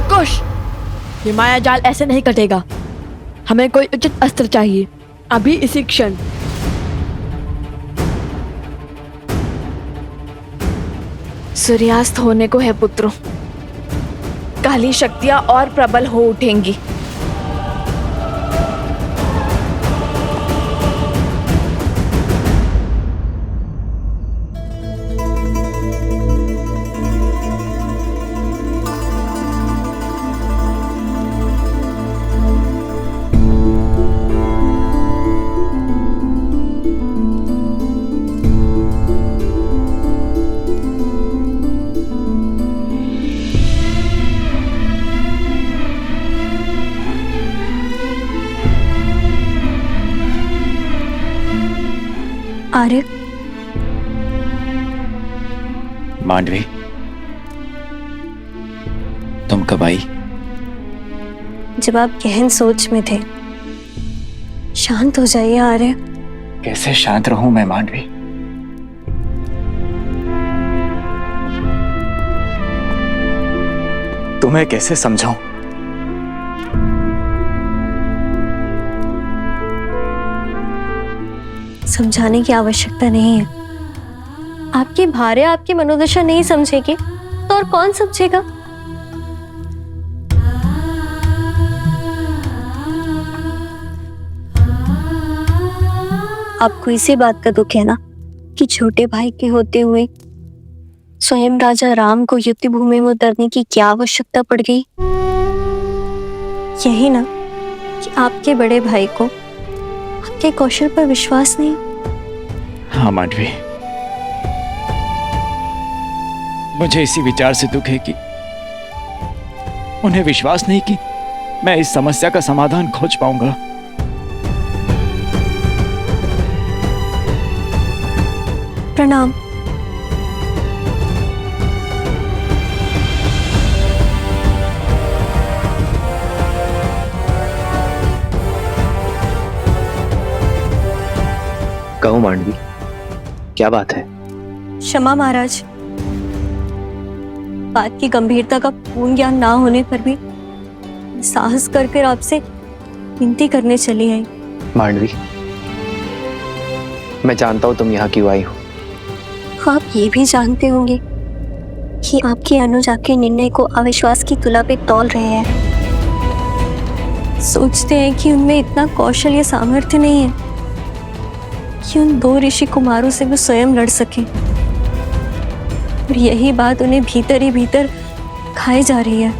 कुश, ये माया जाल ऐसे नहीं कटेगा। हमें कोई उचित अस्त्र चाहिए, अभी इसी क्षण। सूर्यास्त होने को है पुत्रों, काली शक्तियां और प्रबल हो उठेंगी। आर्य, मांडवी, तुम कब आई? जब आप गहन सोच में थे। शांत हो जाइए आर्य। कैसे शांत रहूं मैं मांडवी? तुम्हें कैसे समझाऊं? समझाने की आवश्यकता नहीं है। आपकी भार्या आपकी मनोदशा नहीं समझेगी तो और कौन समझेगा? आपको इसी बात का दुख है ना कि छोटे भाई के होते हुए स्वयं राजा राम को युद्ध भूमि में उतरने की क्या आवश्यकता पड़ गई? यही ना कि आपके बड़े भाई को आपके कौशल पर विश्वास नहीं। हाँ मांडवी, मुझे इसी विचार से दुख है कि उन्हें विश्वास नहीं कि मैं इस समस्या का समाधान खोज पाऊंगा। प्रणाम। कहो मांडवी, क्या बात है? क्षमा महाराज, बात की गंभीरता का पूर्ण ज्ञान ना होने पर भी साहस कर आपसे विनती करने चली आई। मांडवी, मैं जानता हूं तुम यहाँ क्यों आई हो। आप ये भी जानते होंगे कि आपके अनुज आपके निर्णय को अविश्वास की तुला पे तौल रहे हैं। सोचते हैं कि उनमें इतना कौशल या सामर्थ्य नहीं है कि उन 2 ऋषि कुमारों से वो स्वयं लड़ सके, और यही बात उन्हें भीतर ही भीतर खाई जा रही है।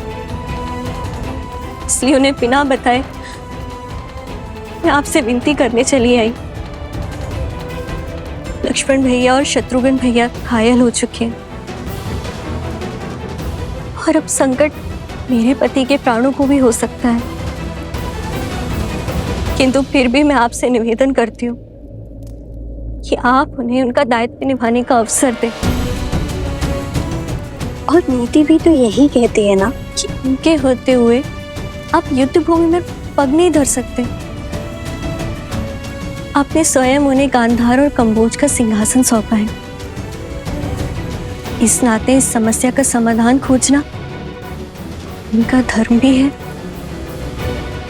इसलिए उन्हें बिना बताए मैं आपसे विनती करने चली आई। लक्ष्मण भैया और शत्रुघ्न भैया घायल हो चुके हैं और अब संकट मेरे पति के प्राणों को भी हो सकता है, किंतु फिर भी मैं आपसे निवेदन करती हूँ कि आप उन्हें उनका दायित्व निभाने का अवसर दें। और नीति भी तो यही कहती है ना कि उनके होते हुए आप युद्ध भूमि में पग नहीं धर सकते। आपने स्वयं उन्हें गांधार और कंबोज का सिंहासन सौंपा है। इस नाते इस समस्या का समाधान खोजना उनका धर्म भी है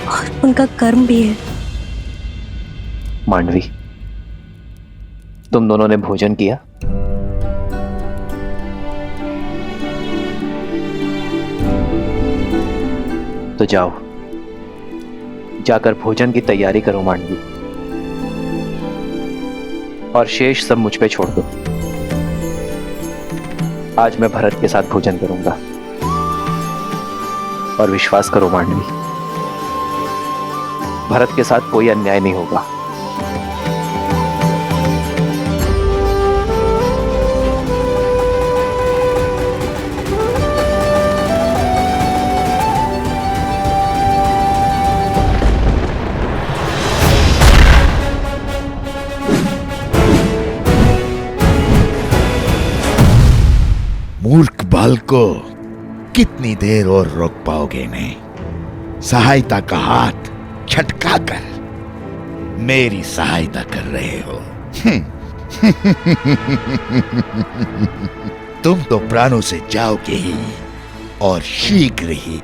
और उनका कर्म भी है। मांडवी, तुम दोनों ने भोजन किया? तो जाओ, जाकर भोजन की तैयारी करो मांडवी, और शेष सब मुझ पे छोड़ दो। आज मैं भरत के साथ भोजन करूंगा, और विश्वास करो मांडवी, भरत के साथ कोई अन्याय नहीं होगा। मूर्ख बालको, कितनी देर और रोक पाओगे इन्हें? सहायता का हाथ छटका कर मेरी सहायता कर रहे हो। तुम तो प्राणों से जाओगे ही, और शीघ्र ही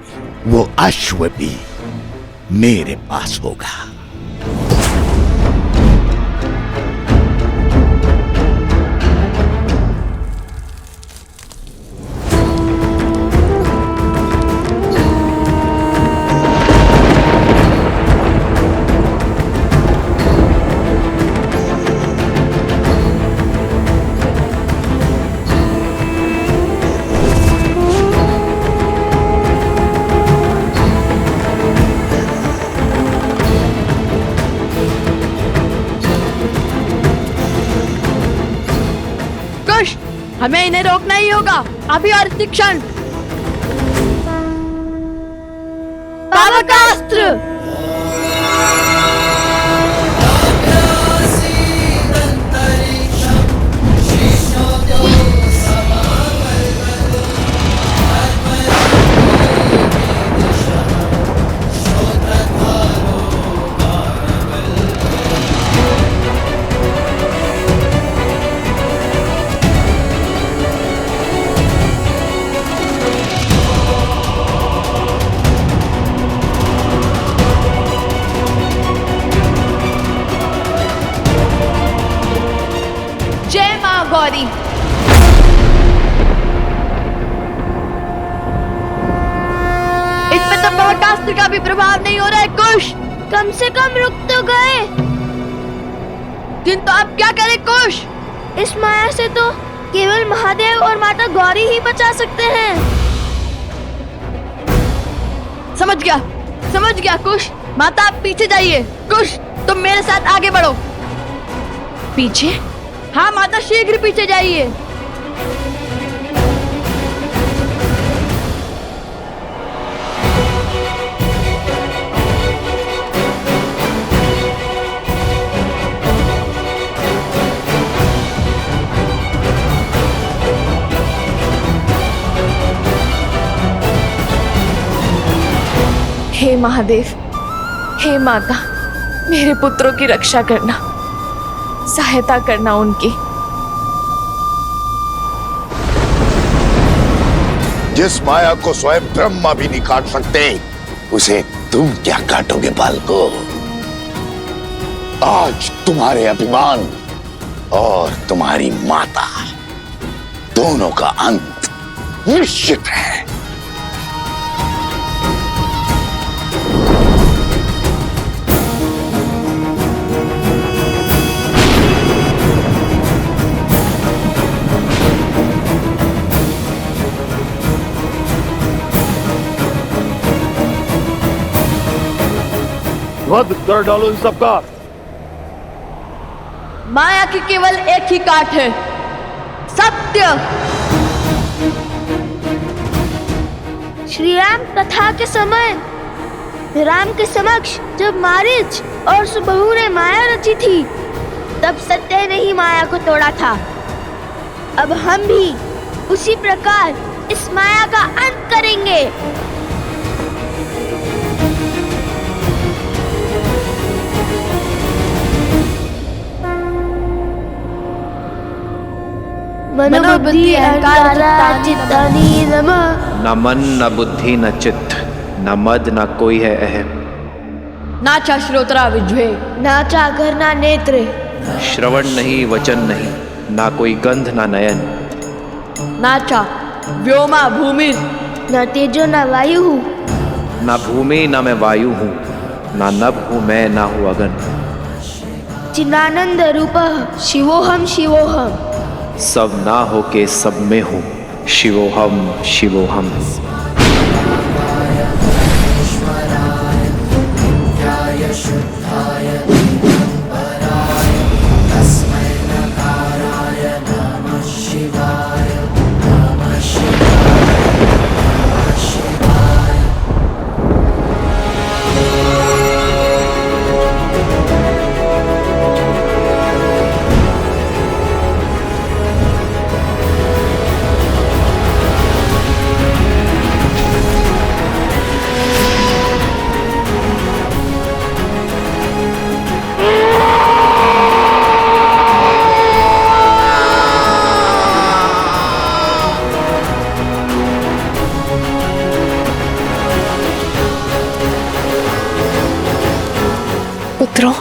वो अश्व भी मेरे पास होगा। हमें इन्हें रोकना ही होगा, अभी और इसी क्षण। पावकास्त्र! गौरी, इस पे तो पावकास्त्र का भी प्रभाव नहीं हो रहा है। कुश, कम से कम रुक तो गए। किंतु आप क्या करें कुश? इस माया से तो केवल महादेव और माता गौरी ही बचा सकते हैं। समझ गया कुश। माता आप पीछे जाइए। कुश तुम मेरे साथ आगे बढ़ो। पीछे? हाँ माता, शीघ्र पीछे जाइए। हे महादेव, हे माता, मेरे पुत्रों की रक्षा करना, सहायता करना उनकी। जिस माया को स्वयं ब्रह्मा भी नहीं काट सकते, उसे तुम क्या काटोगे बालको? आज तुम्हारे अभिमान और तुम्हारी माता दोनों का अंत निश्चित है। वध कर डालो इन सबका। माया की केवल एक ही काट है, सत्य। श्री राम कथा के समय राम के समक्ष जब मारीच और सुबहू ने माया रची थी, तब सत्य ने ही माया को तोड़ा था। अब हम भी उसी प्रकार इस माया का अंत करेंगे। मनोबुद्धि अहंकार चित्तानि नमः। न मन न बुद्धि न चित्त, न मद न कोई है अहम। नाचा श्रोत्रा विज्वे, नाचा घर ना नेत्र। श्रवण नहीं वचन नहीं, ना कोई गंध ना नयन। नाचा व्योमा भूमि, न तेजो न वायु। ना भूमि ना मैं वायु हूँ, ना नभ हूँ मैं, ना हूँ अगन। चिदानंद रूपः शिवोहम शिवोहम। सब ना हो के सब में हूँ, शिवोहम शिवोहम। पुत्रों,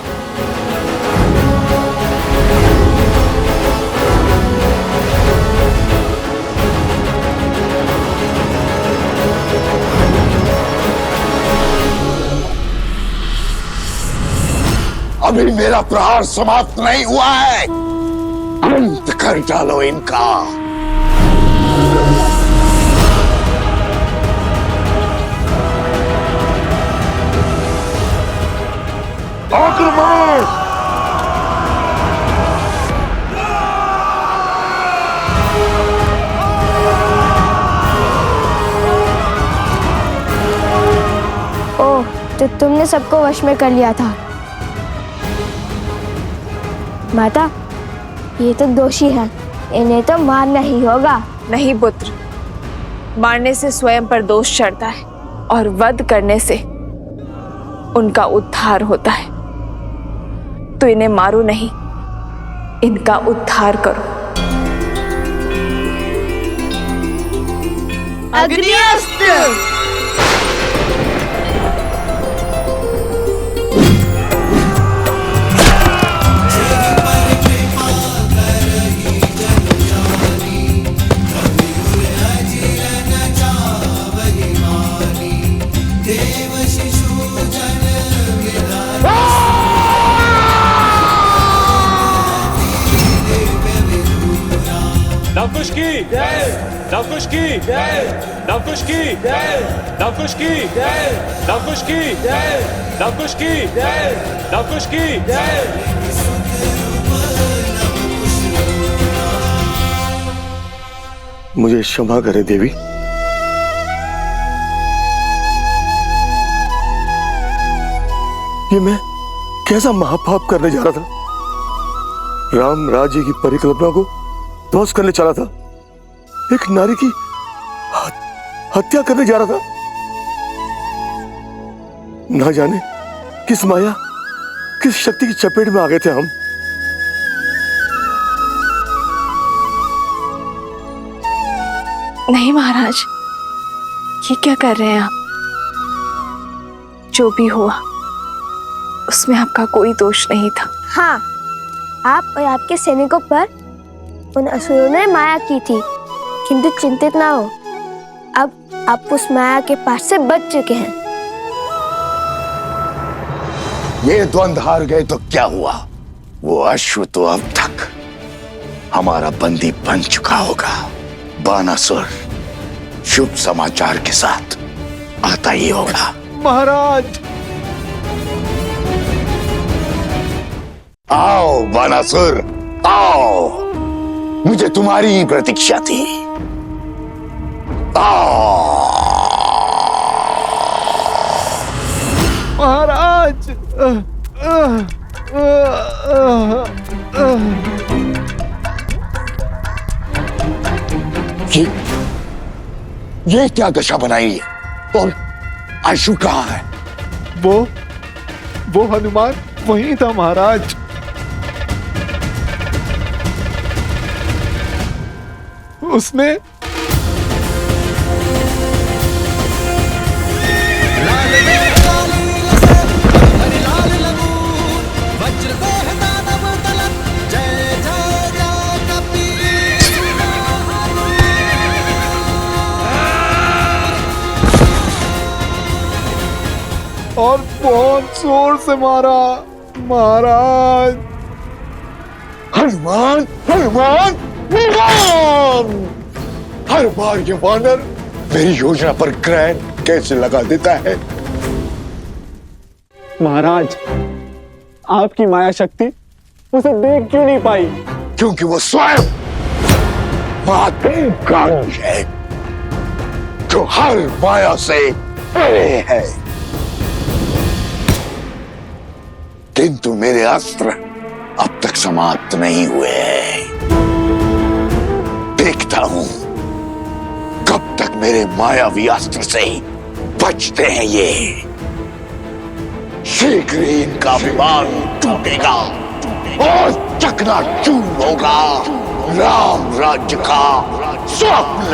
अभी मेरा प्रहार समाप्त नहीं हुआ है। अंत कर डालो इनका। आक्रमण! ओह, तो तुमने सबको वश में कर लिया था। माता, ये तो दोषी है, इन्हें तो मारना ही होगा। नहीं पुत्र, मारने से स्वयं पर दोष चढ़ता है और वध करने से उनका उद्धार होता है। तो इन्हें मारो नहीं, इनका उद्धार करो। अग्निअस्त्र! जय, लवकुश की जय, लवकुश की जय, लवकुश की जय, लवकुश की जय, लवकुश की जय, लवकुश की जय। मुझे क्षमा करे देवी। ये मैं कैसा महापाप करने जा रहा था। राम राज्य की परिकल्पना को ध्वस्त करने चला था। एक नारी की हत्या करने जा रहा था। ना जाने किस माया, किस शक्ति की चपेट में आ गए थे हम। नहीं महाराज, ये क्या कर रहे हैं आप? जो भी हुआ उसमें आपका कोई दोष नहीं था। हाँ, आप और आपके सैनिकों पर उन असुरों ने माया की थी, किंतु चिंतित ना हो, अब आप उस माया के पास से बच चुके हैं। ये द्वंद्व हार गए तो क्या हुआ? वो अश्व तो अब तक हमारा बंदी बन चुका होगा। बानासुर शुभ समाचार के साथ आता ही होगा। महाराज, आओ बानासुर, आओ, मुझे तुम्हारी ही प्रतीक्षा थी। आओ महाराज। ये क्या दशा बनाई है? और आशु कहाँ है? वो हनुमान वहीं था महाराज। उसने और बहुत जोर से मारा महाराज। हनुमान, हनुमान, हनुमान! हर बार ये वानर मेरी योजना पर ग्रहण कैसे लगा देता है? महाराज, आपकी माया शक्ति उसे देख क्यों नहीं पाई? क्योंकि वो स्वयं महादेव है, जो हर माया से परे है। किंतु मेरे अस्त्र अब तक समाप्त नहीं हुए हैं। देखता हूं कब तक मेरे मायावी अस्त्र से बचते हैं ये। शीघ्र ही इनका विमान टूटेगा और चकनाचूर होगा राम राज्य का स्वप्न।